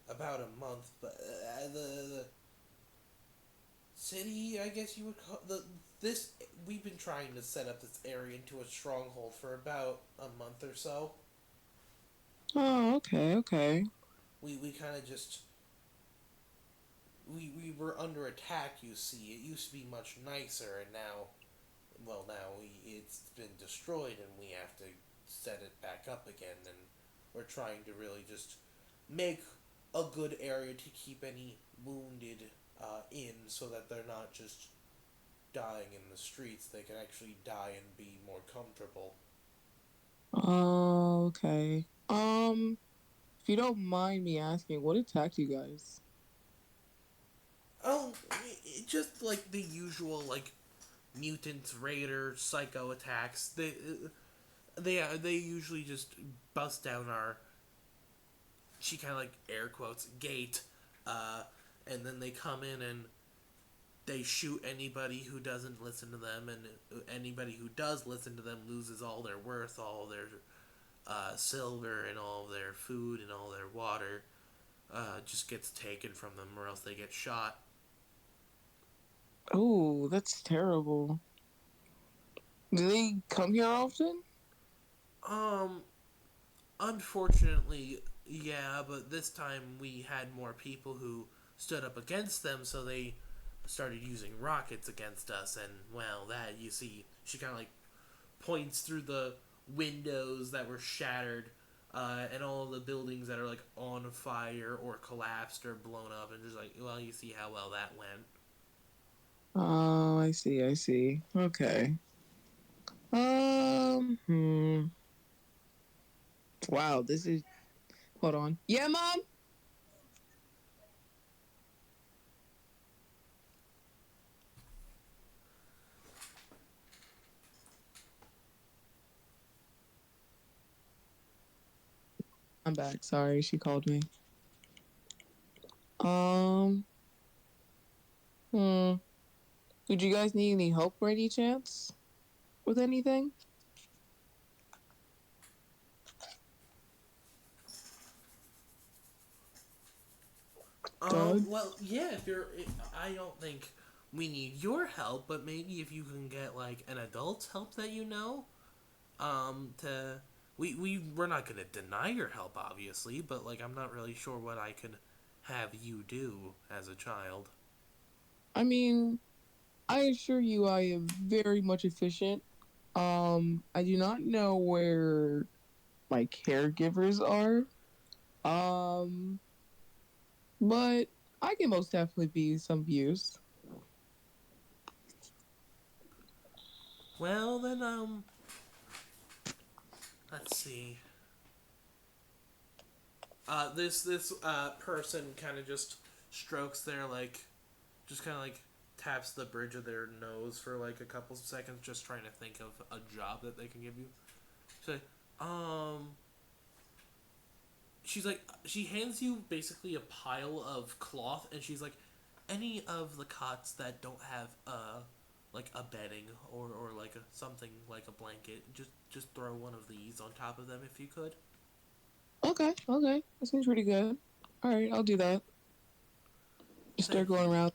about a month, but the city, I guess you would call the this. We've been trying to set up this area into a stronghold for about a month or so. Oh, okay, okay. We kind of just we were under attack. You see, it used to be much nicer, and now, well, it's been destroyed, and we have to set it back up again. And we're trying to really just make a good area to keep any wounded in, so that they're not just dying in the streets. They can actually die and be more comfortable. Oh, okay. If you don't mind me asking, what attacked you guys? Oh, just like the usual like mutants, raiders, psycho attacks. They usually just bust down our. She kind of like air quotes gate, uh, and then they come in and they shoot anybody who doesn't listen to them, and anybody who does listen to them loses all their worth, all their silver, and all their food and all their water. Just gets taken from them, or else they get shot. Oh, that's terrible. Do they come here often? Um, Unfortunately, yeah, but this time we had more people who stood up against them, so they started using rockets against us, and well, that you see, she kind of like points through the windows that were shattered, and all the buildings that are like on fire or collapsed or blown up, and just like, well, you see how well that went. Oh, I see, I see. Okay. Hmm. Wow, this is. Hold on. Yeah, mom. I'm back. Sorry, she called me. Um. Hmm. Would you guys need any help by any chance with anything? Doug? Well, yeah, if you're, I don't think we need your help, but maybe if you can get like an adult's help that you know, to we're not gonna deny your help, obviously, but like I'm not really sure what I could have you do as a child. I mean, I assure you, I am very much efficient. I do not know where my caregivers are. Um, but I can most definitely be some use. Well, then, let's see. This person kind of just strokes their, like, just kind of, like, taps the bridge of their nose for, like, a couple of seconds, just trying to think of a job that they can give you. So, she's like, she hands you basically a pile of cloth, and she's like, any of the cots that don't have like a bedding or like something like a blanket, just throw one of these on top of them if you could. Okay, okay. That seems pretty good. All right, I'll do that. Just start Thank going you. around.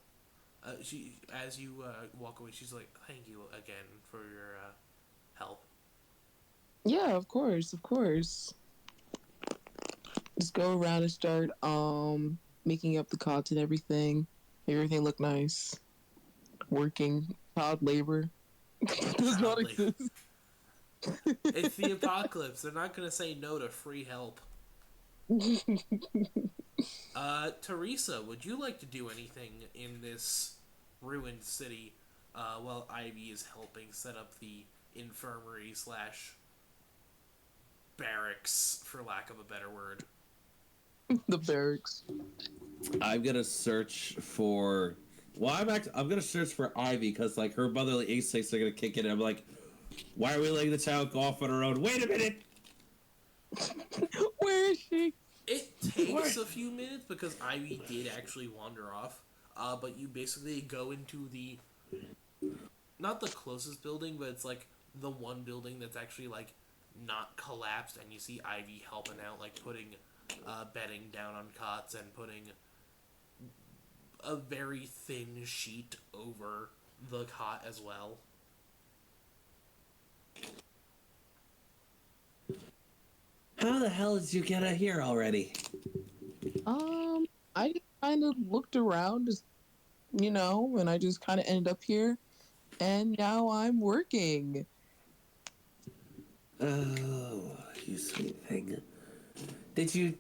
She as you walk away, she's like, thank you again for your help. Yeah, of course, of course. Just go around and start making up the cots and everything. Make everything look nice. Working. Child labor does not Proudly. exist. It's the apocalypse. They're not gonna say no to free help. Teresa, would you like to do anything in this ruined city while Ivy is helping set up the infirmary slash barracks, for lack of a better word? The barracks. I'm gonna search for. Well, I'm gonna search for Ivy because like her motherly instincts are gonna kick in. And I'm like, why are we letting the child go off on her own? Wait a minute. Where is she? It takes What? a few minutes because Ivy did actually wander off, but you basically go into the not the closest building, but it's like the one building that's actually like not collapsed, and you see Ivy helping out, like putting bedding down on cots and putting a very thin sheet over the cot as well. How the hell did you get out here already? I just kind of looked around, just and I just kind of ended up here, and now I'm working. Oh, you sweet thing. Did you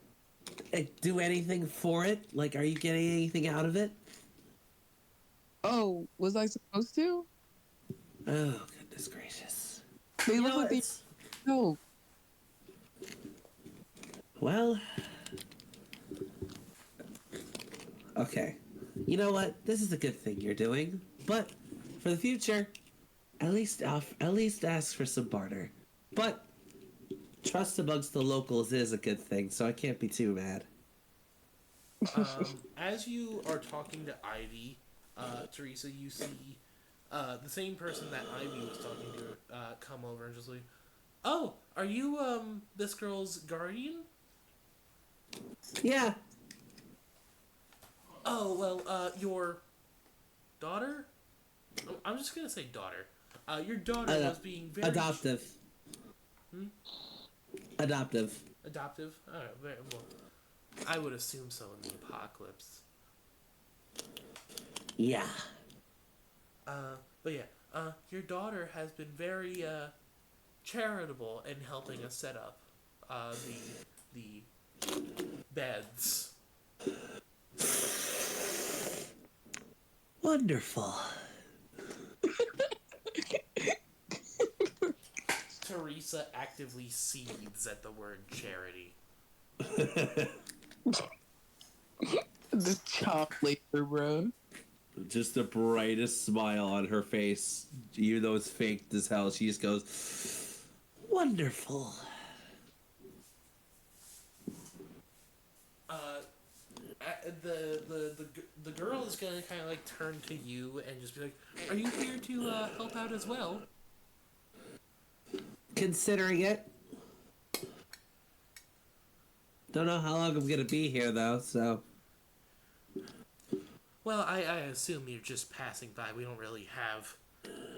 do anything for it? Like, are you getting anything out of it? Oh, was I supposed to? Oh, goodness gracious. They You look know, like they it's... no. Well... Okay. You know what? This is a good thing you're doing. But, for the future, at least ask for some barter. But, trust amongst the locals is a good thing, so I can't be too mad. As you are talking to Ivy, Teresa, you see the same person that Ivy was talking to come over and just like, "Oh, are you this girl's guardian?" Yeah. Oh well, your daughter. I'm just gonna say daughter. Your daughter was being very Adoptive. Adoptive. adoptive. I don't know. Very, well, I would assume so in the apocalypse. Yeah. But yeah, your daughter has been very charitable in helping us set up the beds. Wonderful. Teresa actively seethes at the word charity. The child labor, bro. Just the brightest smile on her face, even though it's faked as hell. She just goes, wonderful. The girl is gonna kind of like turn to you and just be like, "Are you here to help out as well?" Considering it. Don't know how long I'm gonna be here though, so. Well, I assume you're just passing by. We don't really have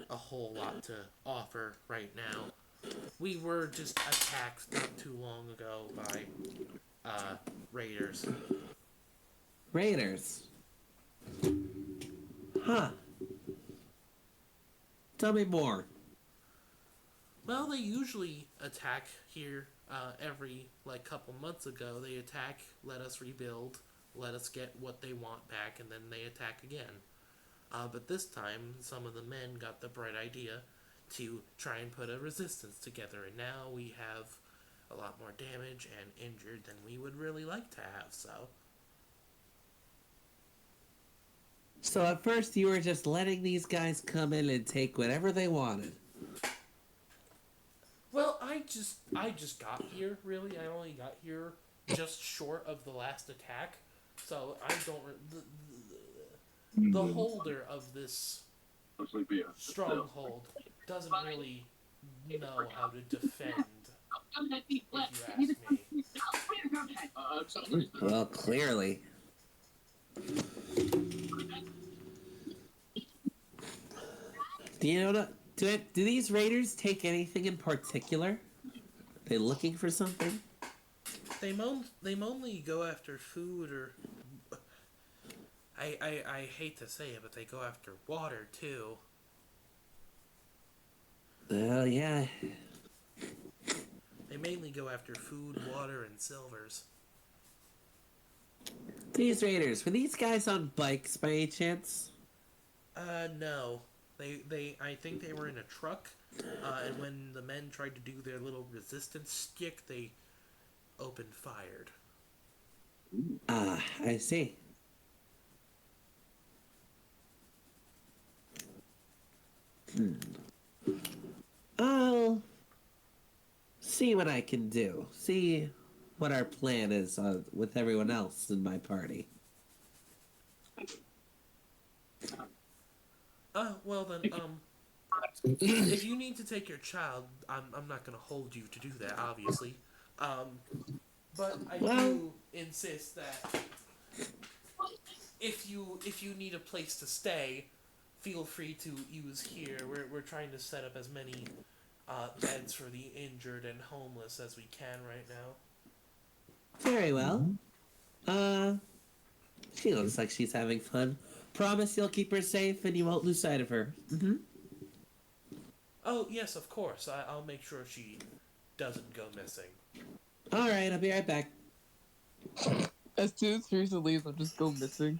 a whole lot to offer right now. We were just attacked not too long ago by raiders. Raiders. Huh. Tell me more. Well, they usually attack here every like couple months ago. They attack, let us rebuild, let us get what they want back, and then they attack again. But this time, some of the men got the bright idea to try and put a resistance together, and now we have a lot more damage and injured than we would really like to have, so. So at first you were just letting these guys come in and take whatever they wanted. Well, I just got here, really. I only got here just short of the last attack, so I don't... the holder of this stronghold doesn't really know how to defend, if you ask me. Well, clearly. Do you know do these raiders take anything in particular? Are they looking for something? They mainly go after food, or I hate to say it, but they go after water too. Well, yeah. They mainly go after food, water, and silvers. These raiders, were these guys on bikes by any chance? No. I think they were in a truck, and when the men tried to do their little resistance stick, they opened fired. Ah, I see. I'll see what I can do. See what our plan is with everyone else in my party. Well then, if you need to take your child, I'm not gonna hold you to do that, obviously. But I do insist that if you need a place to stay, feel free to use here. We're trying to set up as many beds for the injured and homeless as we can right now. Very well. She looks like she's having fun. Promise you'll keep her safe and you won't lose sight of her. Mm-hmm. Oh, yes, of course. I'll make sure she doesn't go missing. Alright, I'll be right back. As soon as Teresa leaves, I'll just go missing.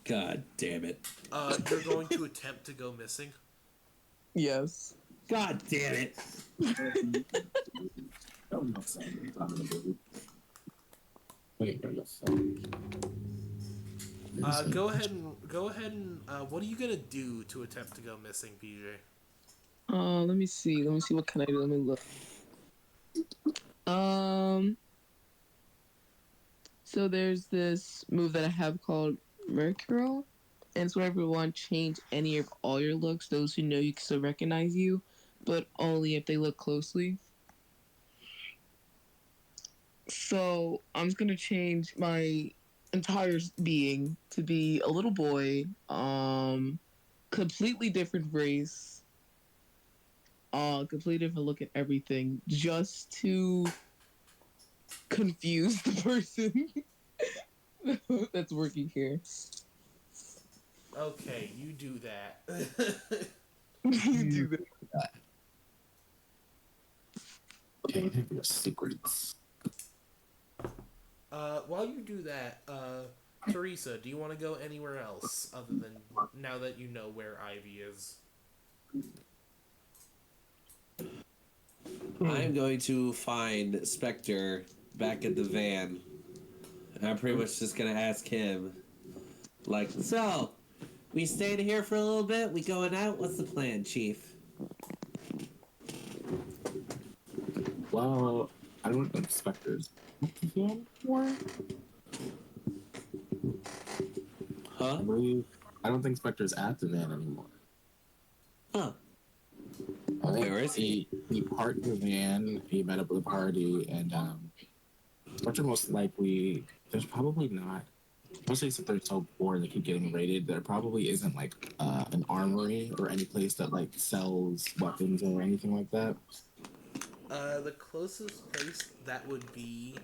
God damn it. You're going to attempt to go missing? Yes. God damn it. Go ahead and what are you gonna do to attempt to go missing, PJ? Let me see what can I do. Let me look. So there's this move that I have called Mercurial, and it's whenever you want to change any of all your looks, those who know you can still recognize you, but only if they look closely. So I'm just gonna change my entire being to be a little boy, completely different race, completely different look at everything, just to confuse the person that's working here. Okay, you do that. You do that. Okay, your secrets. While you do that, Teresa, do you want to go anywhere else other than now that you know where Ivy is? I'm going to find Spector back at the van. And I'm pretty much just gonna ask him, like, so, we staying here for a little bit? We going out? What's the plan, Chief? Well, I don't think Spectre's anymore. Huh? I don't think Spectre's at the van anymore. Oh. I think Where is he? He parked the van, he met up with a party, and Spectre most likely, there's probably not, especially since they're so poor they keep getting raided, there probably isn't like an armory or any place that like sells weapons or anything like that. The closest place that would be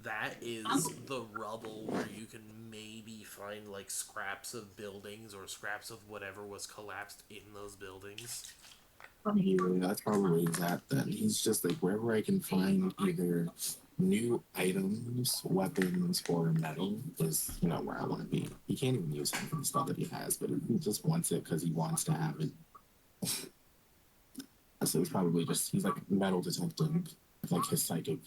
that is the rubble, where you can maybe find like scraps of buildings or scraps of whatever was collapsed in those buildings. That's probably that then. He's just like wherever I can find either new items, weapons, or metal is, where I want to be. He can't even use some of the stuff that he has, but he just wants it because he wants to have it. So he's like metal detecting, like his psychic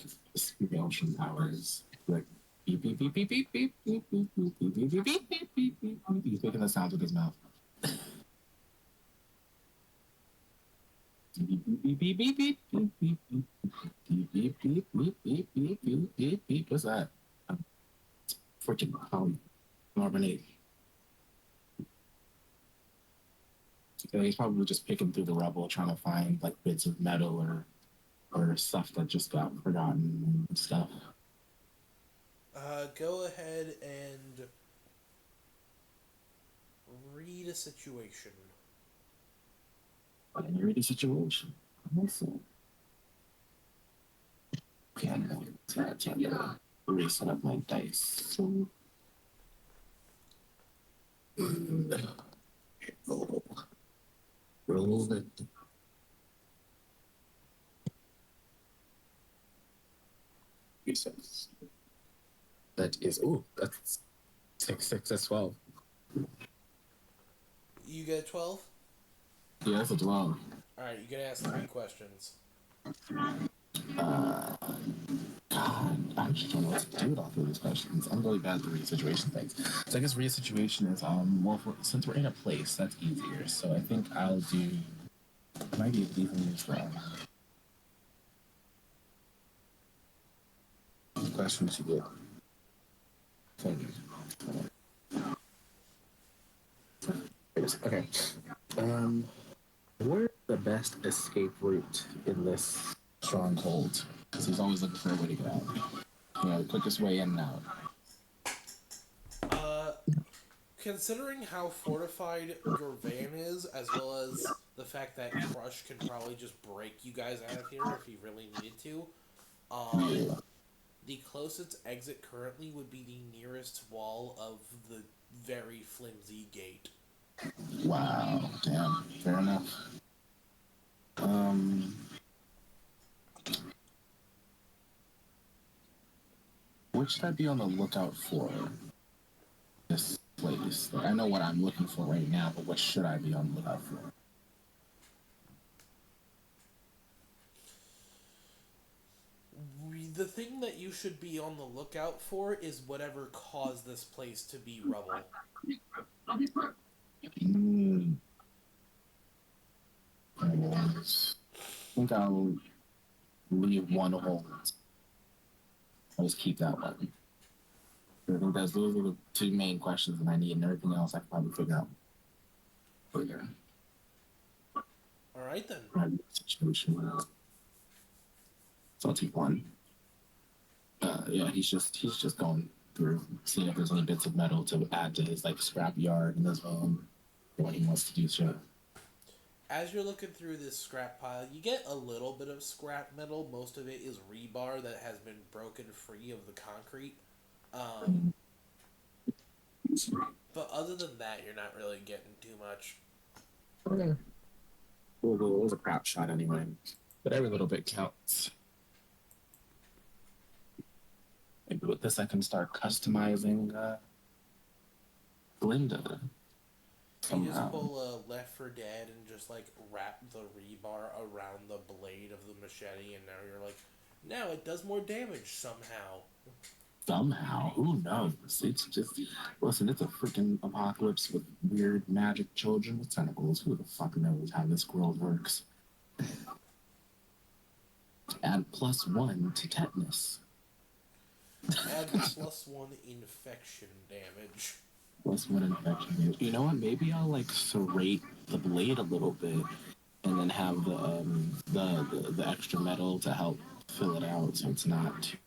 motion powers. Like beep beep beep beep beep beep beep beep beep beep beep beep beep beep beep beep. He's making the sounds with his mouth. Beep beep beep beep beep beep beep beep beep beep beep beep beep beep beep beep beep. What's that? Freaking carbonate. So he's probably just picking through the rubble, trying to find like bits of metal or stuff that just got forgotten and stuff. Go ahead and read a situation. And you read the situation. Awesome. Okay, I'm going to reset up my dice. Roll it. Resets. That is, that's 6, that's 12. You get 12? Yeah, that's a 12. Alright, you can ask 3 questions. God, I just don't know what to do with all of these questions. I'm really bad at the read situation things. So I guess read situation is, since we're in a place, that's easier. So I think I'll do, might be evenly as well. Questions you get. Okay. Where's the best escape route in this stronghold? Because he's always looking for a way to get out. The quickest way in and out. Considering how fortified your van is, as well as the fact that Crush can probably just break you guys out of here if he really needed to, the closest exit currently would be the nearest wall of the very flimsy gate. Wow, damn, fair enough. What should I be on the lookout for? This place. Like, I know what I'm looking for right now, but what should I be on the lookout for? The thing that you should be on the lookout for is whatever caused this place to be rubble. I think I'll leave one hole. I'll just keep that one. I think those are the 2 main questions that I need, and everything else I can probably figure out later. Alright then. Situation. So I'll take one. Yeah, he's just going through, seeing if there's any bits of metal to add to his like scrap yard in his van when he wants to do shit. As you're looking through this scrap pile, you get a little bit of scrap metal. Most of it is rebar that has been broken free of the concrete. But other than that, you're not really getting too much. Okay. Well, it was a crap shot anyway, but every little bit counts. Maybe with this I can start customizing Glinda. You just pull a Left 4 Dead and just like wrap the rebar around the blade of the machete, and now you're like, now it does more damage somehow. Somehow, who knows? It's just, listen, it's a freaking apocalypse with weird magic children with tentacles. Who the fuck knows how this world works? Add +1 to tetanus. Add +1 infection damage. +1 infection damage. You know what? Maybe I'll like serrate the blade a little bit, and then have the extra metal to help fill it out, so it's not too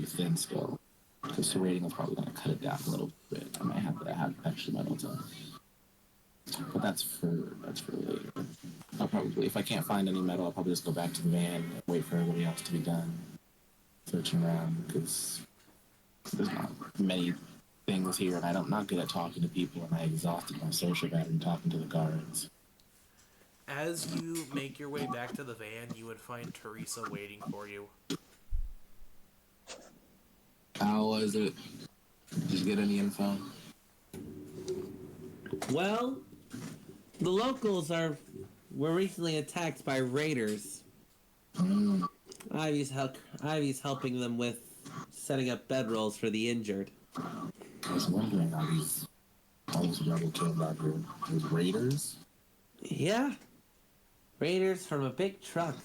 thin still. Because serrating is probably going to cut it down a little bit. I might have to have extra metal to. But that's for later. I'll probably, if I can't find any metal, I'll probably just go back to the van and wait for everybody else to be done searching around, because there's not many things here, and I'm not good at talking to people, and I exhausted my social battery talking to the guards. As you make your way back to the van, you would find Teresa waiting for you. is it? Did you get any info? Well, the locals were recently attacked by raiders. Ivy's helping them with setting up bedrolls for the injured. I was wondering how all these rebel came out here. Those raiders? Yeah. Raiders from a big truck.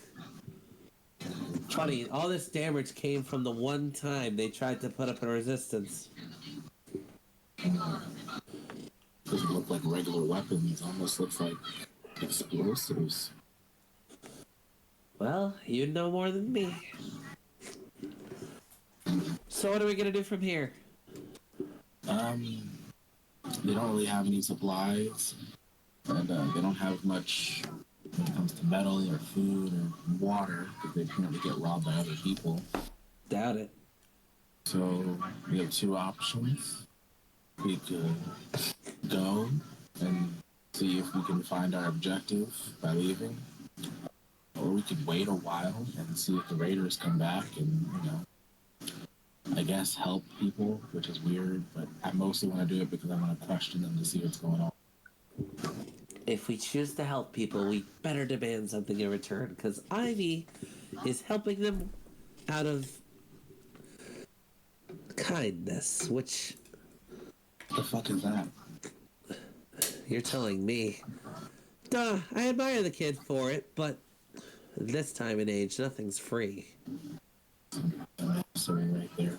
Funny, all this damage came from the one time they tried to put up a resistance. Doesn't look like regular weapons. Almost looks like explosives. Well, you know more than me. So what are we gonna do from here? They don't really have any supplies, and they don't have much when it comes to metal or food or water, because they apparently get robbed by other people. Doubt it. So we have two options. We could go and see if we can find our objective by leaving, or we could wait a while and see if the raiders come back and, I guess help people, which is weird, but I mostly want to do it because I want to question them to see what's going on. If we choose to help people, we better demand something in return, because Ivy is helping them out of kindness, which... The fuck is that? You're telling me. Duh, I admire the kid for it, but at this time and age, nothing's free. Sorry, right there.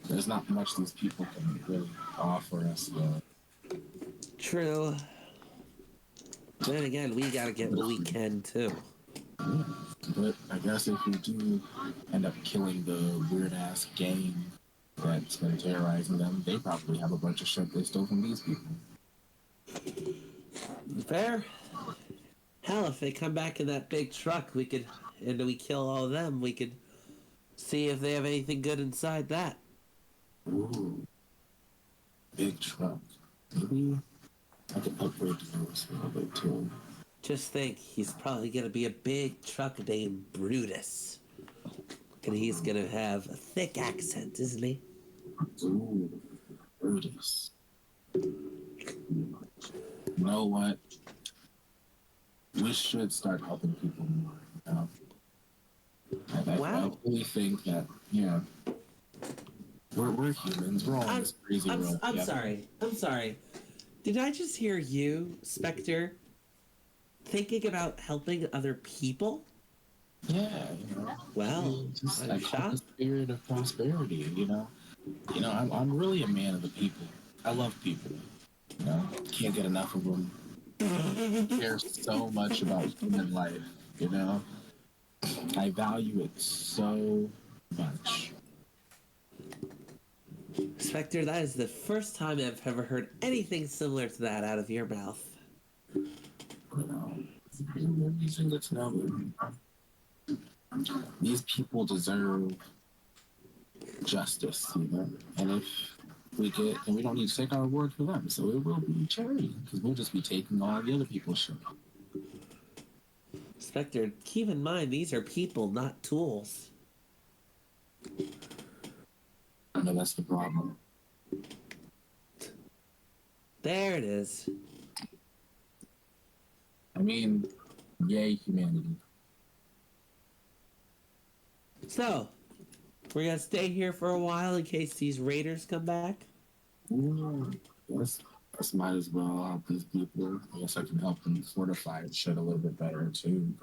There's not much these people can really offer us, though. True. Then again, we gotta get what we can, too. Yeah. But I guess if we do end up killing the weird-ass gang that's been terrorizing them, they probably have a bunch of shit they stole from these people. Fair. Hell, if they come back in that big truck, and we kill all of them, we could see if they have anything good inside that. Ooh. Big truck. Maybe I could upgrade the notes a little bit, too. Just think, he's probably gonna be a big truck named Brutus. And he's gonna have a thick accent, isn't he? Ooh. Brutus. You know what? We should start helping people more, you know? I really think that, we're humans. We're all in this crazy world. I'm sorry. Did I just hear you, Spector, thinking about helping other people? Yeah, Well, just I'm like the shocked. spirit of prosperity, I'm really a man of the people. I love people. Can't get enough of them. Care so much about human life. I value it so much. Spector, that is the first time I've ever heard anything similar to that out of your mouth. Reason to know these people deserve justice, and if we get, and we don't need to take our word for them, so it will be charity, because we'll just be taking all the other people's shit. Spector, keep in mind, these are people, not tools. I know that's the problem. There it is. I mean, yay, humanity. So, we're gonna stay here for a while in case these raiders come back? Ooh, let's might as well help these people. I guess I can help them fortify shit a little bit better, too.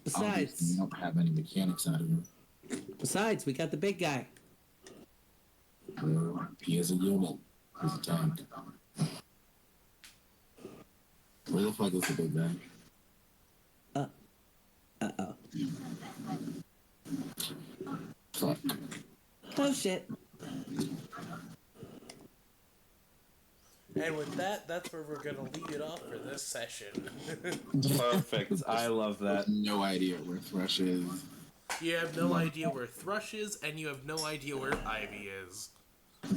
Besides, we don't have any mechanics out of here. we got the big guy. He is a unit. He's a tank. Where the fuck is the big guy? Uh-oh. Fuck. Oh, shit. And with that, that's where we're going to leave it off for this session. Perfect. I love that. No idea where Thrush is. You have no idea where Thrush is, and you have no idea where Ivy is.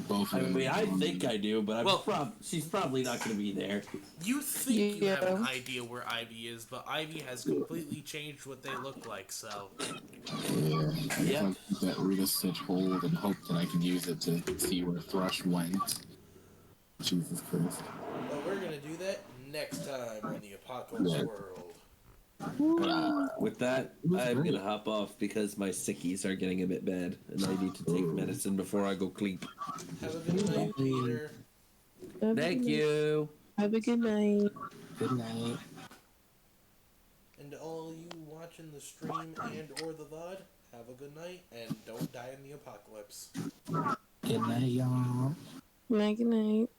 Both I of them. mean, I think I do, but she's probably not going to be there. You think you have an Yeah. idea where Ivy is, but Ivy has completely changed what they look like, so... Yeah. I guess Yep. I'll keep that Rita Stitch hold and hope that I can use it to see where Thrush went. Jesus Christ. But we're gonna do that next time on the Apocalypse Yeah. World. With that, I'm going to hop off because my sickies are getting a bit bad, and I need to take medicine before I go sleep. Have a good night, Peter. Thank you. Have a good night. Good night. And to all you watching the stream and or the VOD, have a good night, and don't die in the apocalypse. Good night, y'all. Good night.